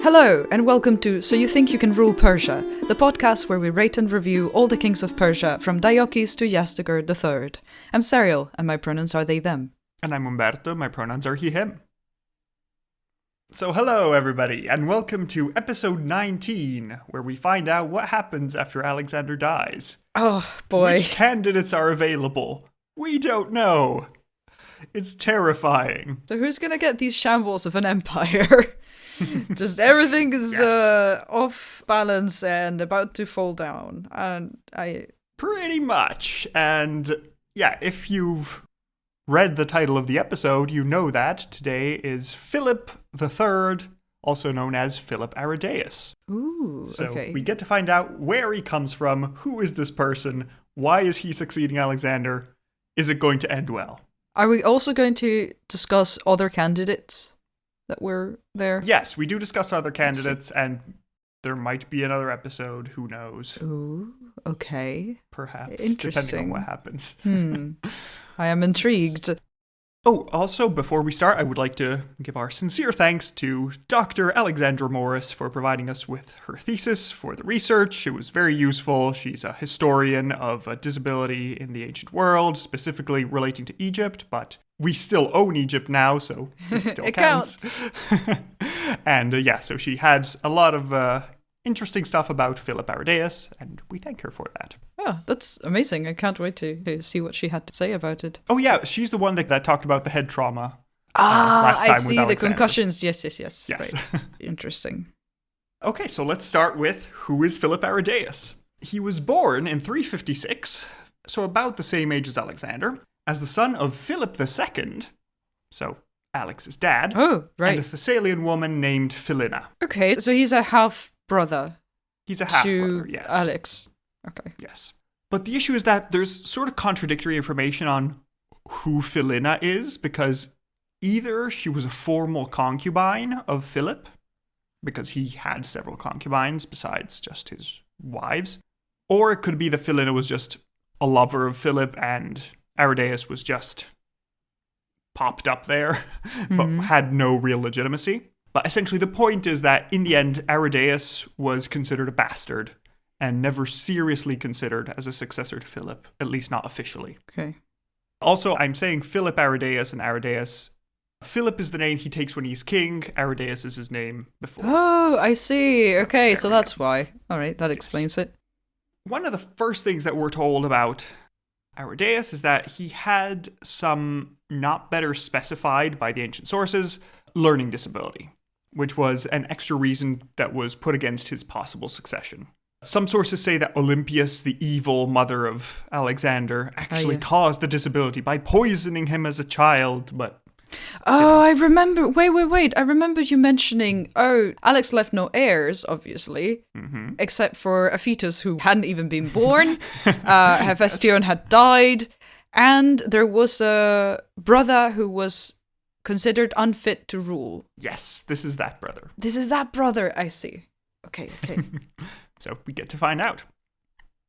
Hello, and welcome to So You Think You Can Rule Persia, the podcast where we rate and review all the kings of Persia, from Diocles to Yazdegerd III. I'm Serial, and my pronouns are they, them. And I'm Umberto, my pronouns are he, him. So hello, everybody, and welcome to episode 19, where we find out what happens after Alexander dies. Oh, boy. Which candidates are available? We don't know. It's terrifying. So who's gonna get these shambles of an empire? Just everything is off balance and about to fall down. And Pretty much. And yeah, if you've read the title of the episode, you know that today is Philip III, also known as Philip Arrhidaeus. Ooh, so okay. We get to find out where he comes from, who is this person, why is he succeeding Alexander, is it going to end well? Are we also going to discuss other candidates that were there? Yes, we do discuss other candidates, and there might be another episode, who knows. Ooh, okay. Perhaps, Interesting. depending on what happens. I am intrigued. Oh, also, before we start, I would like to give our sincere thanks to Dr. Alexandra Morris for providing us with her thesis for the research. It was very useful. She's a historian of disability in the ancient world, specifically relating to Egypt, but we still own Egypt now, so it still counts. And so she had a lot of interesting stuff about Philip Arrhidaeus, and we thank her for that. Oh, that's amazing. I can't wait to see what she had to say about it. Oh yeah, she's the one that talked about the head trauma last time I see, with the Alexander. concussions. Yes. Yes. Right. Interesting. Okay, so let's start with who is Philip Arrhidaeus. He was born in 356, so about the same age as Alexander, as the son of Philip II, so Alex's dad, Oh, right. and a Thessalian woman named Philina. Okay, so he's a half-brother He's a to half-brother, yes. Alex. Okay. Yes. But the issue is that there's sort of contradictory information on who Philina is, because either she was a formal concubine of Philip, because he had several concubines besides just his wives, or it could be that Philina was just a lover of Philip and Arrhidaeus was just popped up there, but had no real legitimacy. But essentially the point is that in the end, Arrhidaeus was considered a bastard and never seriously considered as a successor to Philip, at least not officially. Okay. Also, I'm saying Philip Arrhidaeus and Arrhidaeus. Philip is the name he takes when he's king. Arrhidaeus is his name before. Oh, I see. Okay, so there we that's why. All right, that explains it. One of the first things that we're told about Arrhidaeus is that he had some not better specified by the ancient sources learning disability, which was an extra reason that was put against his possible succession. Some sources say that Olympias, the evil mother of Alexander, actually caused the disability by poisoning him as a child, but... Oh, I remember. Wait. I remember you mentioning, Alex left no heirs, obviously, except for a fetus who hadn't even been born. Hephaestion had died, and there was a brother who was considered unfit to rule. Yes, this is that brother. This is that brother, I see. Okay. So we get to find out.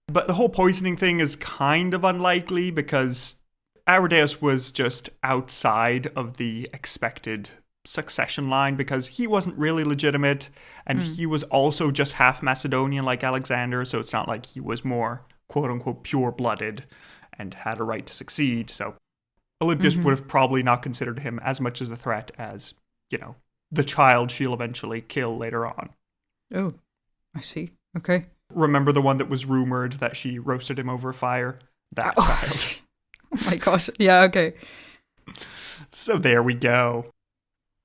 But the whole poisoning thing is kind of unlikely because Arrhidaeus was just outside of the expected succession line because he wasn't really legitimate and he was also just half Macedonian like Alexander, so it's not like he was more quote-unquote pure-blooded and had a right to succeed. So Olympias would have probably not considered him as much as a threat as, the child she'll eventually kill later on. Oh, I see. Okay. Remember the one that was rumored that she roasted him over a fire? That child. Oh my gosh. Yeah, okay. So there we go.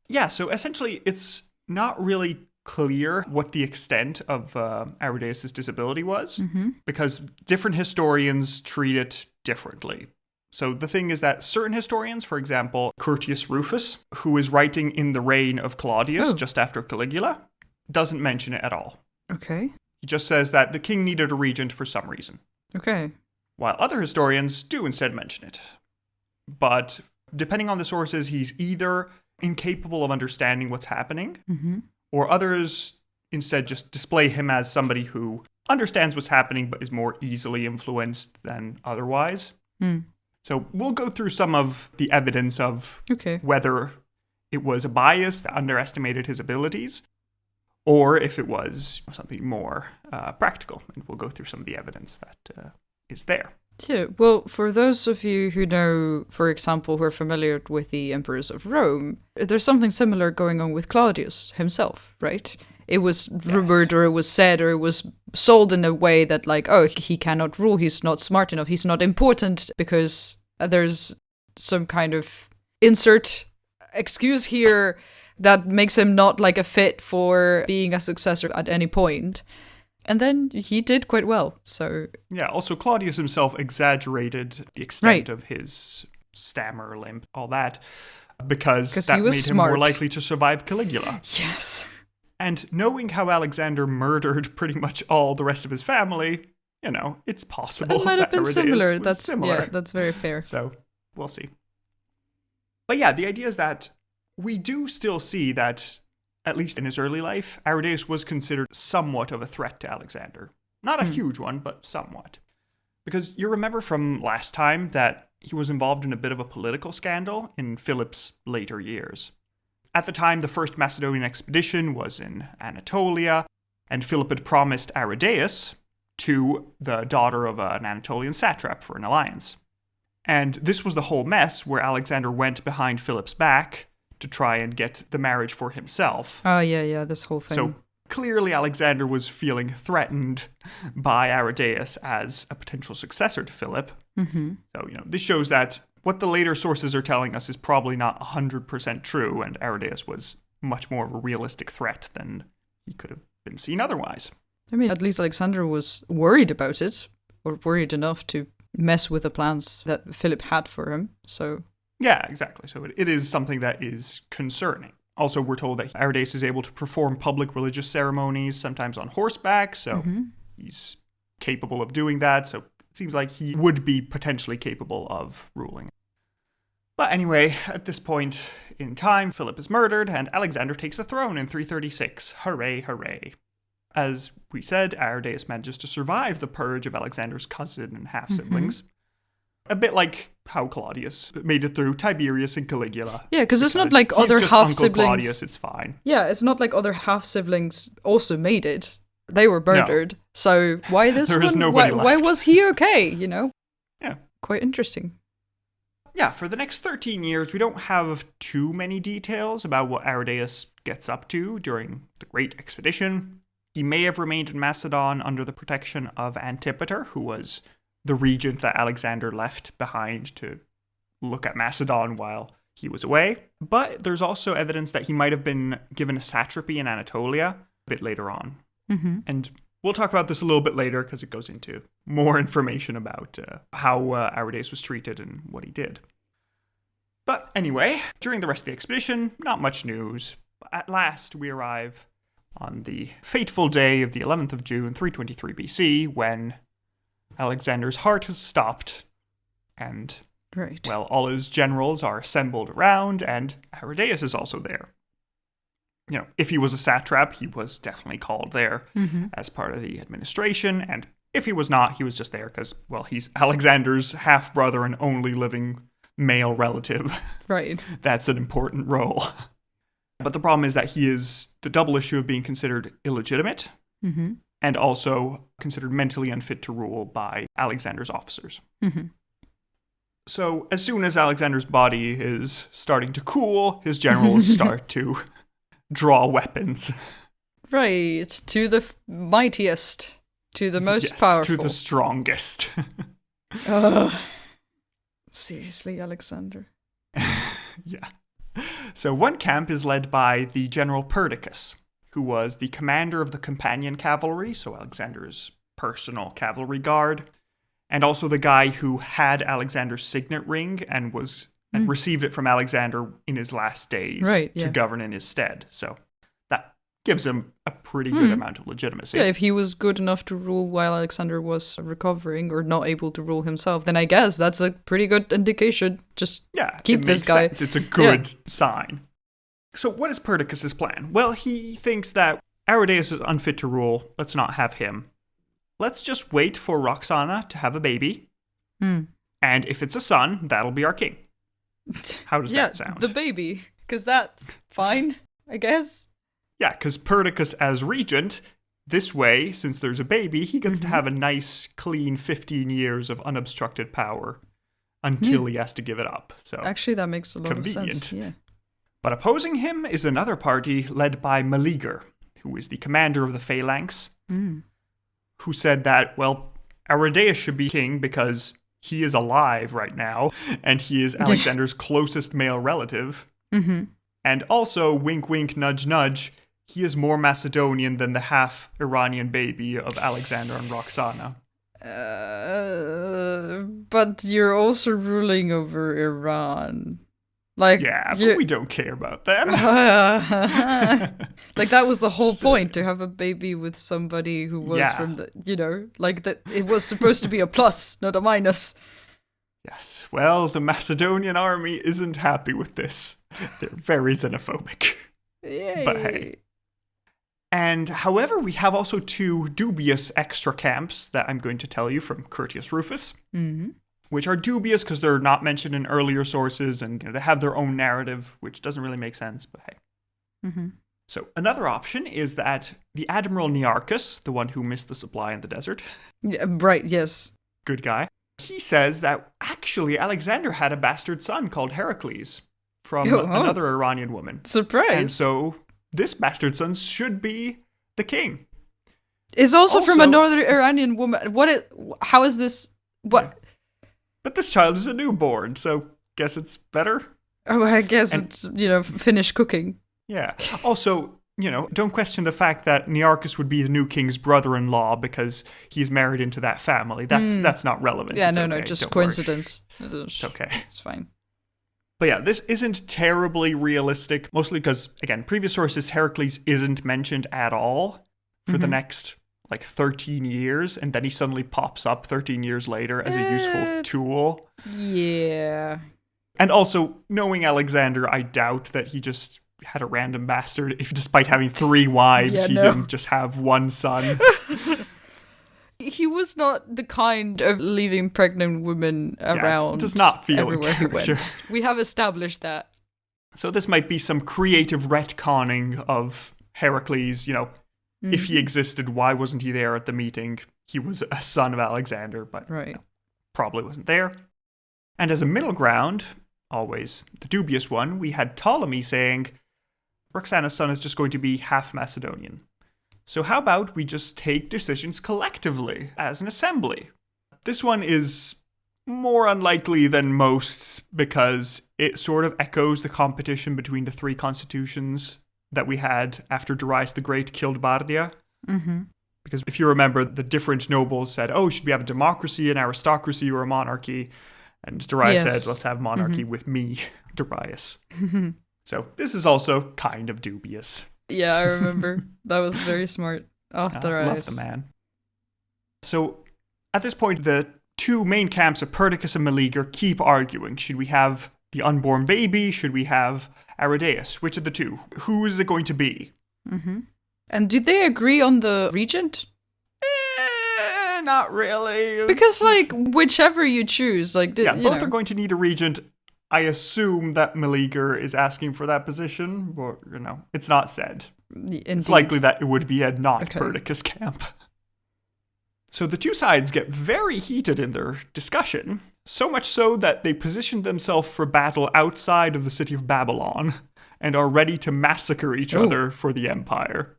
Yeah, so essentially it's not really clear what the extent of Arrhidaeus' disability was because different historians treat it differently. So the thing is that certain historians, for example, Curtius Rufus, who is writing in the reign of Claudius just after Caligula, doesn't mention it at all. Okay. He just says that the king needed a regent for some reason. Okay. While other historians do instead mention it. But depending on the sources, he's either incapable of understanding what's happening, or others instead just display him as somebody who understands what's happening but is more easily influenced than otherwise. So we'll go through some of the evidence of whether it was a bias that underestimated his abilities, or if it was something more practical. And we'll go through some of the evidence that is there. Yeah, well, for those of you who know, for example, who are familiar with the emperors of Rome, there's something similar going on with Claudius himself, right? It was rumored, or it was said, or it was sold in a way that, like, oh, he cannot rule, he's not smart enough, he's not important, because there's some kind of insert excuse here that makes him not, like, a fit for being a successor at any point. And then he did quite well, so... Yeah, also Claudius himself exaggerated the extent of his stammer, limp, all that, because that made him more likely to survive Caligula. Yes. And knowing how Alexander murdered pretty much all the rest of his family, it's possible it might have been similar. That's similar. Yeah, that's very fair. So, we'll see. But yeah, the idea is that we do still see that, at least in his early life, Arrhidaeus was considered somewhat of a threat to Alexander. Not a huge one, but somewhat. Because you remember from last time that he was involved in a bit of a political scandal in Philip's later years. At the time, the first Macedonian expedition was in Anatolia, and Philip had promised Arrhidaeus to the daughter of an Anatolian satrap for an alliance. And this was the whole mess where Alexander went behind Philip's back to try and get the marriage for himself. Oh, yeah, this whole thing. So clearly Alexander was feeling threatened by Arrhidaeus as a potential successor to Philip. Mm-hmm. So, this shows that what the later sources are telling us is probably not 100% true, and Arrhidaeus was much more of a realistic threat than he could have been seen otherwise. I mean, at least Alexander was worried about it, or worried enough to mess with the plans that Philip had for him, so... Yeah, exactly. So it is something that is concerning. Also, we're told that Arrhidaeus is able to perform public religious ceremonies, sometimes on horseback, so he's capable of doing that, so it seems like he would be potentially capable of ruling. But anyway, at this point in time, Philip is murdered, and Alexander takes the throne in 336. Hooray, hooray. As we said, Arrhidaeus manages to survive the purge of Alexander's cousin and half-siblings. A bit like how Claudius made it through Tiberius and Caligula. Yeah, because it's not like other half-siblings... Uncle Claudius, it's fine. Yeah, it's not like other half-siblings also made it. They were murdered. No. So why this one? Why was he okay, Yeah. Quite interesting. Yeah, for the next 13 years, we don't have too many details about what Arrhidaeus gets up to during the Great Expedition. He may have remained in Macedon under the protection of Antipater, who was the regent that Alexander left behind to look at Macedon while he was away. But there's also evidence that he might have been given a satrapy in Anatolia a bit later on. Mm-hmm. And we'll talk about this a little bit later because it goes into more information about how Arrhidaeus was treated and what he did. But anyway, during the rest of the expedition, not much news. At last, we arrive on the fateful day of the 11th of June, 323 BC, when Alexander's heart has stopped, and, well, all his generals are assembled around, and Arrhidaeus is also there. If he was a satrap, he was definitely called there as part of the administration, and if he was not, he was just there because, well, he's Alexander's half-brother and only living male relative. Right. That's an important role. But the problem is that he is the double issue of being considered illegitimate, and also considered mentally unfit to rule by Alexander's officers. So as soon as Alexander's body is starting to cool, his generals start to draw weapons. Right, to the mightiest, to the most powerful. To the strongest. Seriously, Alexander. Yeah. So one camp is led by the General Perdiccas, who was the commander of the companion cavalry, so Alexander's personal cavalry guard, and also the guy who had Alexander's signet ring and received it from Alexander in his last days to govern in his stead. So that gives him a pretty good amount of legitimacy. Yeah, if he was good enough to rule while Alexander was recovering or not able to rule himself, then I guess that's a pretty good indication. Just keep this guy. Sense. It's a good sign. So what is Perdiccas' plan? Well, he thinks that Arrhidaeus is unfit to rule. Let's not have him. Let's just wait for Roxana to have a baby. And if it's a son, that'll be our king. How does that sound? The baby. Because that's fine, I guess. Yeah, because Perdiccas as regent, this way, since there's a baby, he gets to have a nice, clean 15 years of unobstructed power until he has to give it up. So actually, that makes a lot convenient. of sense. Yeah. But opposing him is another party led by Meleager, who is the commander of the Phalanx, who said that, well, Arrhidaeus should be king because he is alive right now, and he is Alexander's closest male relative. And also, wink, wink, nudge, nudge, he is more Macedonian than the half-Iranian baby of Alexander and Roxana. But you're also ruling over Iran. Like, yeah, but we don't care about them. Like, that was the whole point, to have a baby with somebody who was from the, like, that it was supposed to be a plus, not a minus. Yes, well, the Macedonian army isn't happy with this. They're very xenophobic. Yay. But hey. And however, we have also two dubious extra camps that I'm going to tell you from Curtius Rufus, which are dubious because they're not mentioned in earlier sources, and they have their own narrative, which doesn't really make sense, but hey. So another option is that the Admiral Nearchus, the one who missed the supply in the desert. Yeah, right, yes. Good guy. He says that actually Alexander had a bastard son called Heracles from another Iranian woman. Surprise. And so this bastard son should be the king. Is also from another Iranian woman. How is this? What? Yeah. But this child is a newborn, so guess it's better. Oh, I guess it's, finished cooking. Yeah. Also, don't question the fact that Nearchus would be the new king's brother-in-law because he's married into that family. That's not relevant. Yeah, it's no, just don't coincidence. It's okay. It's fine. But yeah, this isn't terribly realistic, mostly because, again, previous sources, Heracles isn't mentioned at all for the next, 13 years, and then he suddenly pops up 13 years later as a useful tool. Yeah. And also, knowing Alexander, I doubt that he just had a random bastard. If despite having 3 wives, he didn't just have one son. He was not the kind of leaving pregnant women around. It does not feel everywhere he went. We have established that. So this might be some creative retconning of Heracles. If he existed, why wasn't he there at the meeting? He was a son of Alexander, but probably wasn't there. And as a middle ground, always the dubious one, we had Ptolemy saying, Roxana's son is just going to be half Macedonian. So how about we just take decisions collectively as an assembly? This one is more unlikely than most because it sort of echoes the competition between the 3 constitutions that we had after Darius the Great killed Bardia. Because if you remember, the different nobles said, should we have a democracy, an aristocracy, or a monarchy? And Darius said, let's have monarchy with me, Darius. So this is also kind of dubious. Yeah, I remember. That was very smart. Darius. I love the man. So at this point, the 2 main camps of Perdiccas and Meleager keep arguing. Should we have the unborn baby? Should we have Arrhidaeus? Which of the 2? Who is it going to be? And did they agree on the regent? Not really. Because, whichever you choose, both are going to need a regent. I assume that Meleager is asking for that position, but, it's not said. Indeed. It's likely that it would be a not-Perdiccas camp. So the 2 sides get very heated in their discussion, so much so that they positioned themselves for battle outside of the city of Babylon and are ready to massacre each other for the empire.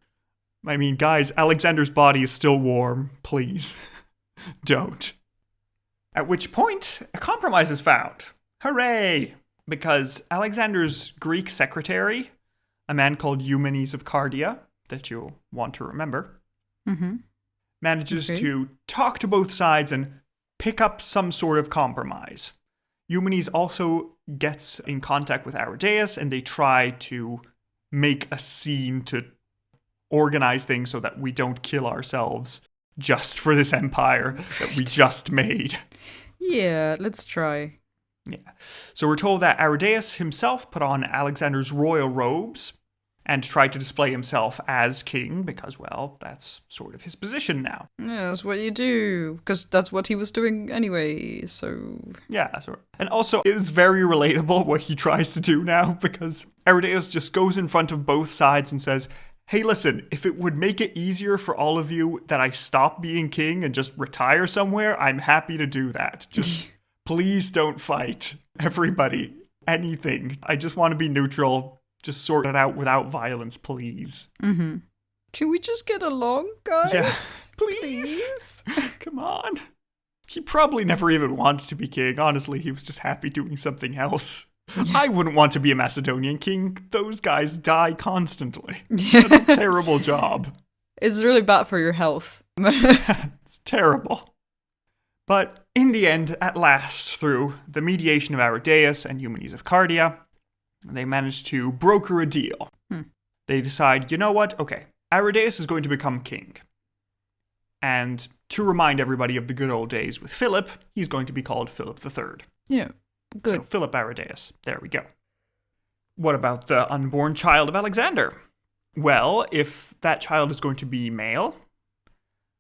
I mean, guys, Alexander's body is still warm. Please, don't. At which point, a compromise is found. Hooray! Because Alexander's Greek secretary, a man called Eumenes of Cardia, that you'll want to remember, manages to talk to both sides and pick up some sort of compromise. Eumenes also gets in contact with Arrhidaeus, and they try to make a scene to organize things so that we don't kill ourselves just for this empire that we just made. Yeah, let's try. Yeah. So we're told that Arrhidaeus himself put on Alexander's royal robes and tried to display himself as king because, well, that's sort of his position now. Yeah, that's what you do, because that's what he was doing anyway, so... Yeah, and also it's very relatable what he tries to do now, because Arrhidaeus just goes in front of both sides and says, hey, listen, if it would make it easier for all of you that I stop being king and just retire somewhere, I'm happy to do that. Just please don't fight. Everybody, anything. I just want to be neutral. Just sort it out without violence, please. Mm-hmm. Can we just get along, guys? Yes, please. Come on. He probably never even wanted to be king. Honestly, he was just happy doing something else. I wouldn't want to be a Macedonian king. Those guys die constantly. That's a terrible job. It's really bad for your health. It's terrible. But in the end, at last, through the mediation of Arrhidaeus and Eumenes of Cardia, they managed to broker a deal. They decide, you know what? Okay, Arrhidaeus is going to become king. And to remind everybody of the good old days with Philip, he's going to be called Philip III. Yeah, good. So Philip Arrhidaeus. There we go. What about the unborn child of Alexander? Well, if that child is going to be male,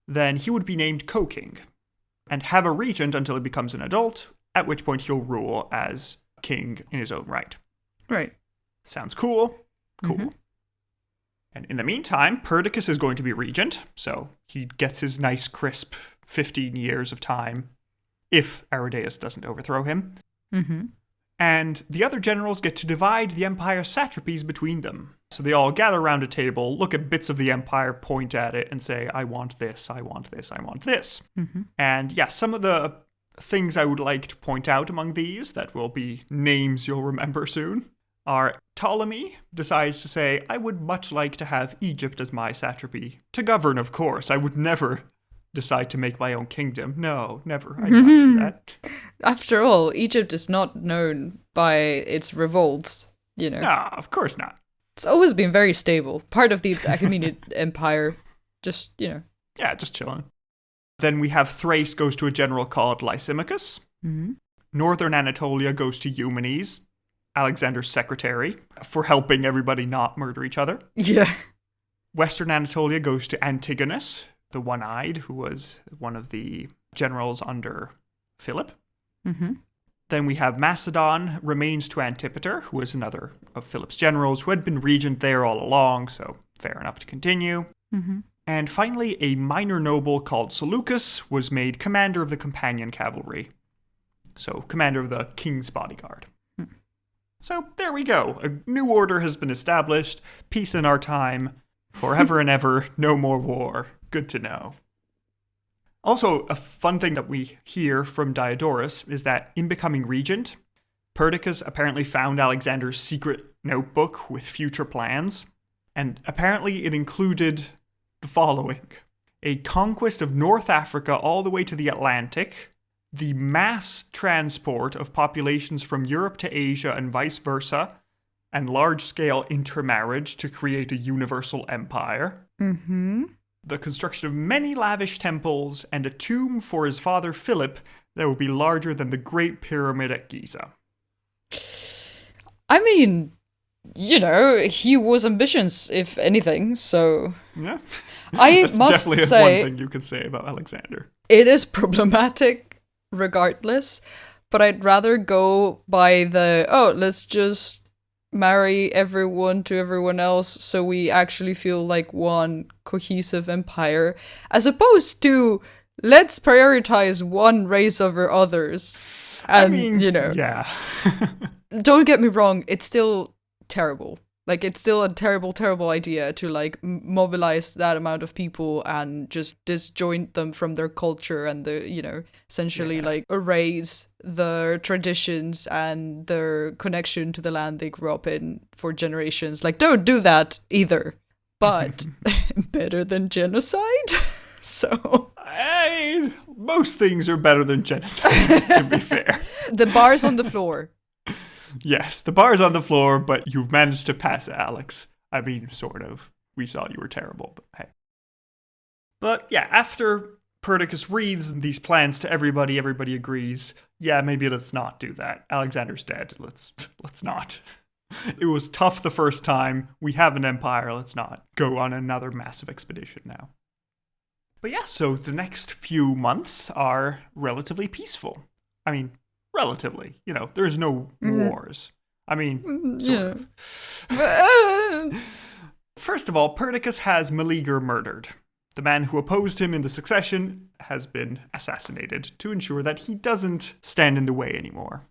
then he would be named co-king and have a regent until he becomes an adult, at which point he'll rule as king in his own right. Right. Sounds cool? Cool. Mm-hmm. And in the meantime, Perdiccas is going to be regent, so he gets his nice crisp 15 years of time, if Arrhidaeus doesn't overthrow him. Mm-hmm. And the other generals get to divide the empire's satrapies between them. So they all gather around a table, look at bits of the empire, point at it, and say, I want this, I want this, I want this. Mm-hmm. And yeah, some of the things I would like to point out among these, that will be names you'll remember soon, are Ptolemy decides to say, I would much like to have Egypt as my satrapy. To govern, of course. I would never decide to make my own kingdom. No, never. I'd not do that. After all, Egypt is not known by its revolts, you know. No, of course not. It's always been very stable. Part of the Achaemenid Empire, just, you know. Yeah, just chilling. Then we have Thrace goes to a general called Lysimachus. Mm-hmm. Northern Anatolia goes to Eumenes, Alexander's secretary, for helping everybody not murder each other. Yeah. Western Anatolia goes to Antigonus, the one-eyed, who was one of the generals under Philip. Mm-hmm. Then we have Macedon remains to Antipater, who was another of Philip's generals, who had been regent there all along, so fair enough to continue. Mm-hmm. And finally, a minor noble called Seleucus was made commander of the companion cavalry. So, commander of the king's bodyguard. So, there we go. A new order has been established. Peace in our time. Forever and ever. No more war. Good to know. Also, a fun thing that we hear from Diodorus is that in becoming regent, Perdiccas apparently found Alexander's secret notebook with future plans. And apparently it included the following: a conquest of North Africa all the way to the Atlantic, the mass transport of populations from Europe to Asia and vice versa, and large-scale intermarriage to create a universal empire. Mm-hmm. The construction of many lavish temples, and a tomb for his father Philip that would be larger than the Great Pyramid at Giza. I mean, you know, he was ambitious, if anything, so... Yeah. I That's must definitely say, one thing you could say about Alexander. it is problematic regardless, but I'd rather go by the, let's just marry everyone to everyone else so we actually feel like one cohesive empire, as opposed to let's prioritize one race over others. And, I mean, you know, yeah. don't get me wrong, it's still terrible. Like, it's still a terrible, terrible idea to, like, mobilize that amount of people and just disjoint them from their culture and the, you know, essentially, like, erase their traditions and their connection to the land they grew up in for generations. Like, don't do that either. But better than genocide? So... most things are better than genocide, to be fair. The bar's on the floor. Yes, the bar's on the floor, but you've managed to pass it, Alex. I mean, sort of. We saw you were terrible, but hey. But yeah, after Perdiccas reads these plans to everybody agrees, yeah, maybe let's not do that. Alexander's dead. Let's not. It was tough the first time. We have an empire. Let's not go on another massive expedition now. But yeah, so the next few months are relatively peaceful. I mean, relatively. You know, there's no wars. I mean, sort of. first of all, Perdiccas has Meleager murdered. The man who opposed him in the succession has been assassinated to ensure that he doesn't stand in the way anymore.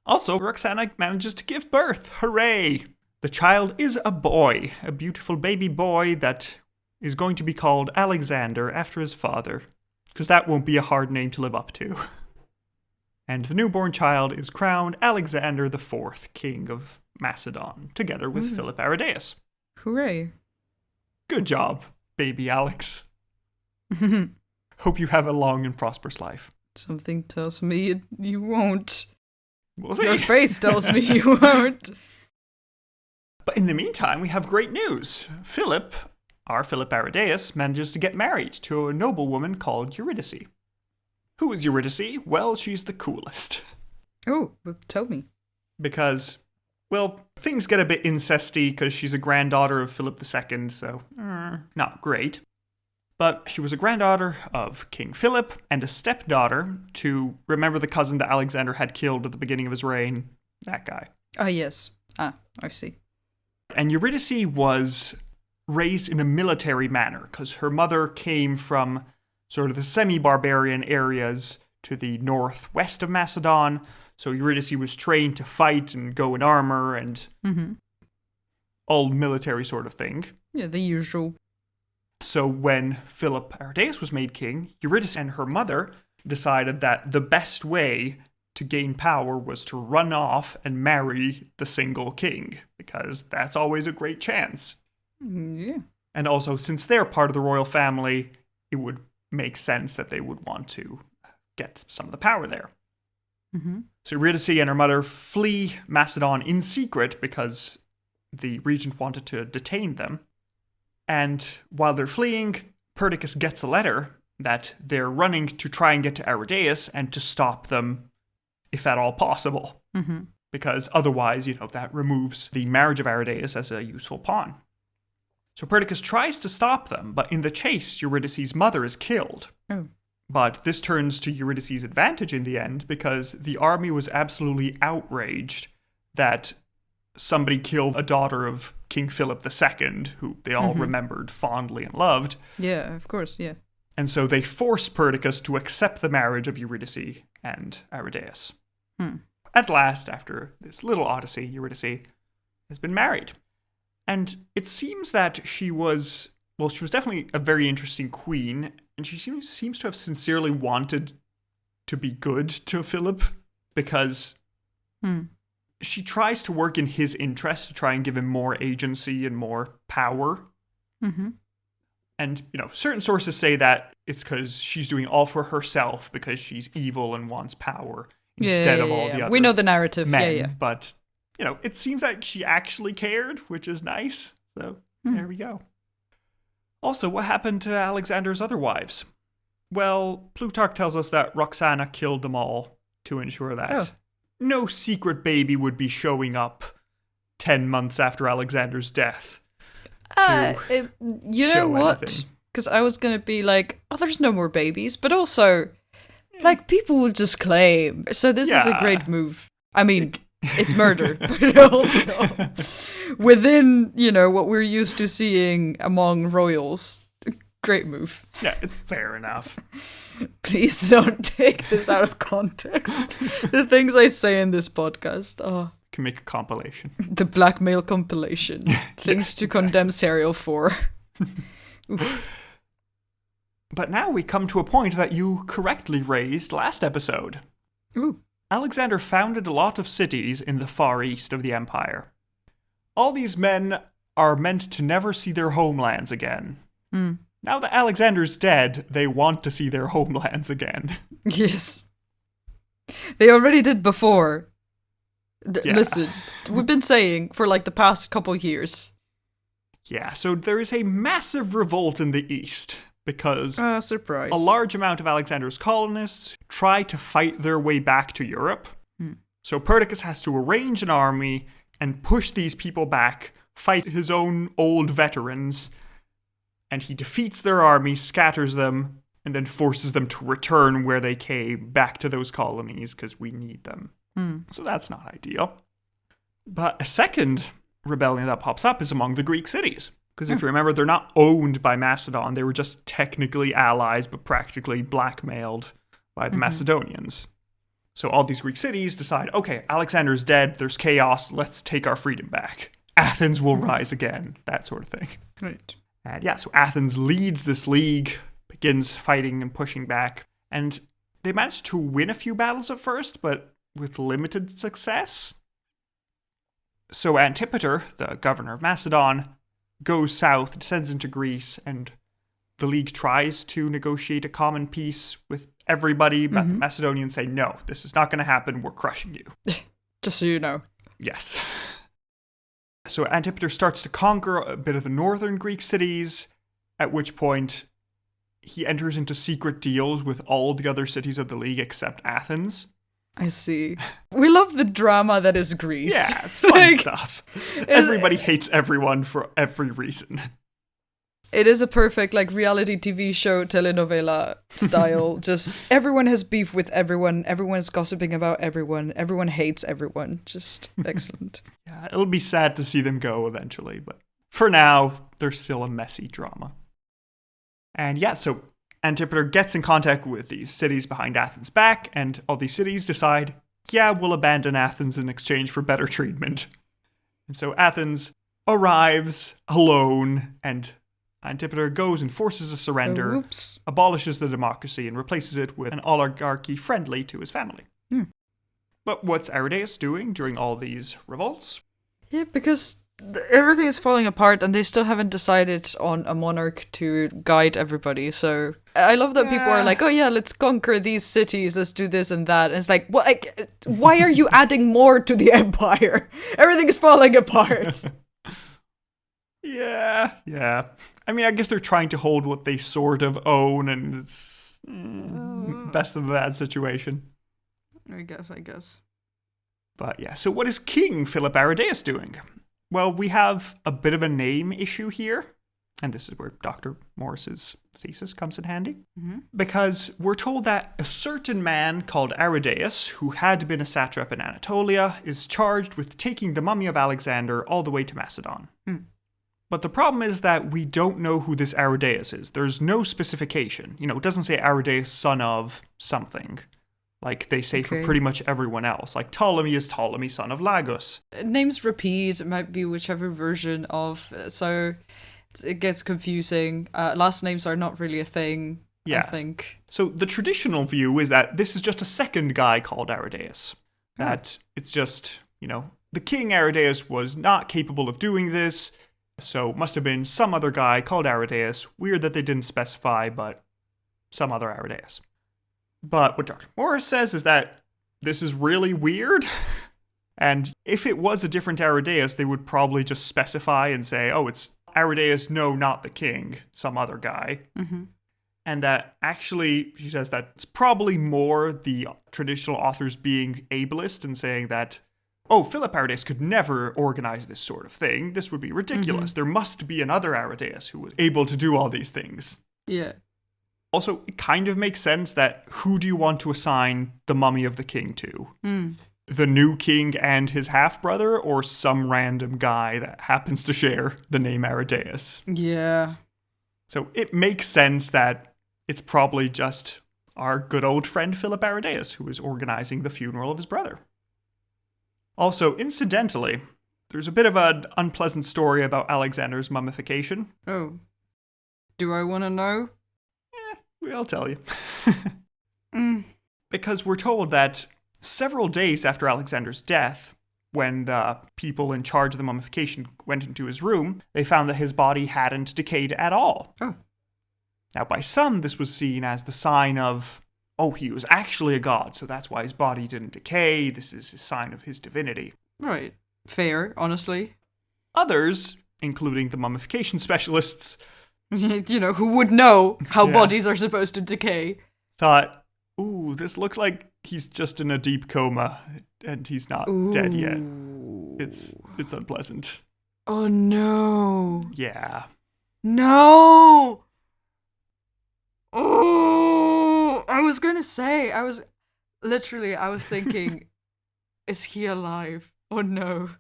Also, Roxana manages to give birth. Hooray! The child is a boy, a beautiful baby boy that is going to be called Alexander after his father, because that won't be a hard name to live up to. And the newborn child is crowned Alexander IV, King of Macedon, together with Philip Arrhidaeus. Hooray. Good job, baby Alex. Hope you have a long and prosperous life. Something tells me you won't. We'll see. Your face tells me you won't. But in the meantime, we have great news. Philip, our Philip Arrhidaeus, manages to get married to a noblewoman called Eurydice. Who is Eurydice? Well, she's the coolest. Oh, well, tell me. Because, well, things get a bit incesty because she's a granddaughter of Philip II, so not great. But she was a granddaughter of King Philip and a stepdaughter to, remember the cousin that Alexander had killed at the beginning of his reign? That guy. Ah, yes. Ah, I see. And Eurydice was raised in a military manner because her mother came from sort of the semi-barbarian areas to the northwest of Macedon. So Eurydice was trained to fight and go in armor and all military sort of thing. Yeah, the usual. So when Philip Arrhidaeus was made king, Eurydice and her mother decided that the best way to gain power was to run off and marry the single king, because that's always a great chance. Yeah. And also, since they're part of the royal family, it would make sense that they would want to get some of the power there. So Eurydice and her mother flee Macedon in secret because the regent wanted to detain them. And while they're fleeing, Perdiccas gets a letter that they're running to try and get to Arrhidaeus and to stop them, if at all possible. Because otherwise, that removes the marriage of Arrhidaeus as a useful pawn. So Perdiccas tries to stop them, but in the chase, Eurydice's mother is killed. Oh. But this turns to Eurydice's advantage in the end, because the army was absolutely outraged that somebody killed a daughter of King Philip II, who they all remembered fondly and loved. Yeah, of course, yeah. And so they force Perdiccas to accept the marriage of Eurydice and Arrhidaeus. At last, after this little odyssey, Eurydice has been married. And it seems that she was definitely a very interesting queen, and she seems to have sincerely wanted to be good to Philip, because she tries to work in his interest to try and give him more agency and more power. And, certain sources say that it's because she's doing all for herself because she's evil and wants power instead of all the other We know the narrative, men. But, it seems like she actually cared, which is nice. So, there we go. Also, what happened to Alexander's other wives? Well, Plutarch tells us that Roxana killed them all to ensure that no secret baby would be showing up 10 months after Alexander's death. You know what? Because I was going to be like, there's no more babies. But also, people will just claim. So this is a great move. I mean, it's murder, but also within, what we're used to seeing among royals. Great move. Yeah, it's fair enough. Please don't take this out of context. The things I say in this podcast. Oh. Can make a compilation. The blackmail compilation. Things to condemn Serial for. But now we come to a point that you correctly raised last episode. Ooh. Alexander founded a lot of cities in the far east of the empire. All these men are meant to never see their homelands again. Now that Alexander's dead, they want to see their homelands again. Yes. They already did before. Listen, we've been saying for the past couple years. Yeah, so there is a massive revolt in the east because surprise. A large amount of Alexander's colonists try to fight their way back to Europe. So Perdiccas has to arrange an army and push these people back, fight his own old veterans, and he defeats their army, scatters them, and then forces them to return where they came, back to those colonies, because we need them. So that's not ideal. But a second rebellion that pops up is among the Greek cities. Because if you remember, they're not owned by Macedon. They were just technically allies, but practically blackmailed by the Macedonians. So all these Greek cities decide, okay, Alexander's dead, there's chaos, let's take our freedom back. Athens will rise again, that sort of thing. Right. And yeah, so Athens leads this league, begins fighting and pushing back, and they managed to win a few battles at first, but with limited success. So Antipater, the governor of Macedon, goes south, descends into Greece, and the league tries to negotiate a common peace with everybody, but the Macedonians say, no, this is not going to happen, we're crushing you. Just so you know. Yes. So Antipater starts to conquer a bit of the northern Greek cities, at which point he enters into secret deals with all the other cities of the league except Athens. I see. We love the drama that is Greece. Yeah, it's fun stuff. Everybody hates everyone for every reason. It is a perfect reality TV show, telenovela style. Just everyone has beef with everyone. Everyone is gossiping about everyone. Everyone hates everyone. Just excellent. Yeah, it'll be sad to see them go eventually, but for now, they're still a messy drama. And yeah, so Antipater gets in contact with these cities behind Athens' back, and all these cities decide, yeah, we'll abandon Athens in exchange for better treatment. And so Athens arrives alone, and Antipater goes and forces a surrender, abolishes the democracy, and replaces it with an oligarchy friendly to his family. But what's Arrhidaeus doing during all these revolts? Yeah, because everything is falling apart and they still haven't decided on a monarch to guide everybody. So I love that people are like, oh yeah, let's conquer these cities, let's do this and that. And it's like, well, why are you adding more to the empire? Everything is falling apart. Yeah. I mean, I guess they're trying to hold what they sort of own, and it's best of a bad situation. I guess. But yeah, so what is King Philip Arrhidaeus doing? Well, we have a bit of a name issue here, and this is where Dr. Morris's thesis comes in handy. Because we're told that a certain man called Arrhidaeus, who had been a satrap in Anatolia, is charged with taking the mummy of Alexander all the way to Macedon. But the problem is that we don't know who this Arrhidaeus is. There's no specification. It doesn't say Arrhidaeus, son of something, like they say for pretty much everyone else. Like Ptolemy is Ptolemy, son of Lagus. Names repeat, it might be whichever version of, so it gets confusing. Last names are not really a thing, I think. So the traditional view is that this is just a second guy called Arrhidaeus. That it's just, the king Arrhidaeus was not capable of doing this, so must have been some other guy called Arrhidaeus. Weird that they didn't specify, but some other Arrhidaeus. But what Dr. Morris says is that this is really weird. And if it was a different Arrhidaeus, they would probably just specify and say, oh, it's Arrhidaeus, no, not the king, some other guy. And that actually, she says that it's probably more the traditional authors being ableist and saying that, oh, Philip Arrhidaeus could never organize this sort of thing. This would be ridiculous. There must be another Arrhidaeus who was able to do all these things. Yeah. Also, it kind of makes sense that who do you want to assign the mummy of the king to? The new king and his half-brother, or some random guy that happens to share the name Arrhidaeus? Yeah. So it makes sense that it's probably just our good old friend Philip Arrhidaeus who is organizing the funeral of his brother. Also, incidentally, there's a bit of an unpleasant story about Alexander's mummification. Oh. Do I want to know? I'll tell you. Because we're told that several days after Alexander's death, when the people in charge of the mummification went into his room, they found that his body hadn't decayed at all. Oh. Now, by some, this was seen as the sign of, oh, he was actually a god, so that's why his body didn't decay. This is a sign of his divinity. Right. Fair, honestly. Others, including the mummification specialists, who would know how bodies are supposed to decay, thought, ooh, this looks like he's just in a deep coma, and he's not dead yet. It's unpleasant. Oh, no. Yeah. No! Oh, I was gonna say, I was thinking, is he alive? Oh no.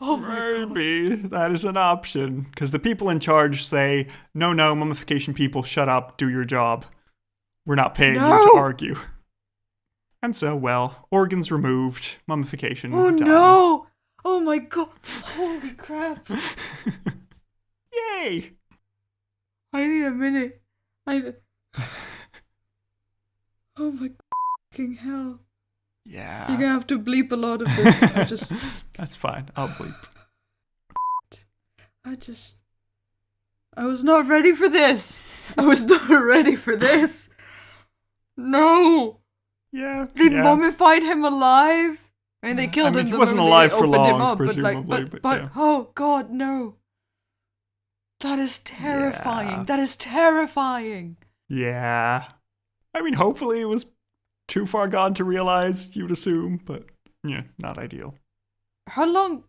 Oh my god. Maybe that is an option. Because the people in charge say, no, mummification people, shut up, do your job. We're not paying you to argue. And so, well, organs removed, mummification done. No! Oh my god. Holy crap. Yay! I need a minute. Oh my fucking hell. Yeah. You're gonna have to bleep a lot of this. That's fine. I'll bleep. I was not ready for this. No. Yeah. They mummified him alive. I mean, they killed him. He wasn't alive for long, presumably. But oh god, no. That is terrifying. Yeah. That is terrifying. Yeah. I mean, hopefully it was too far gone to realize, you would assume, but yeah, not ideal. How long?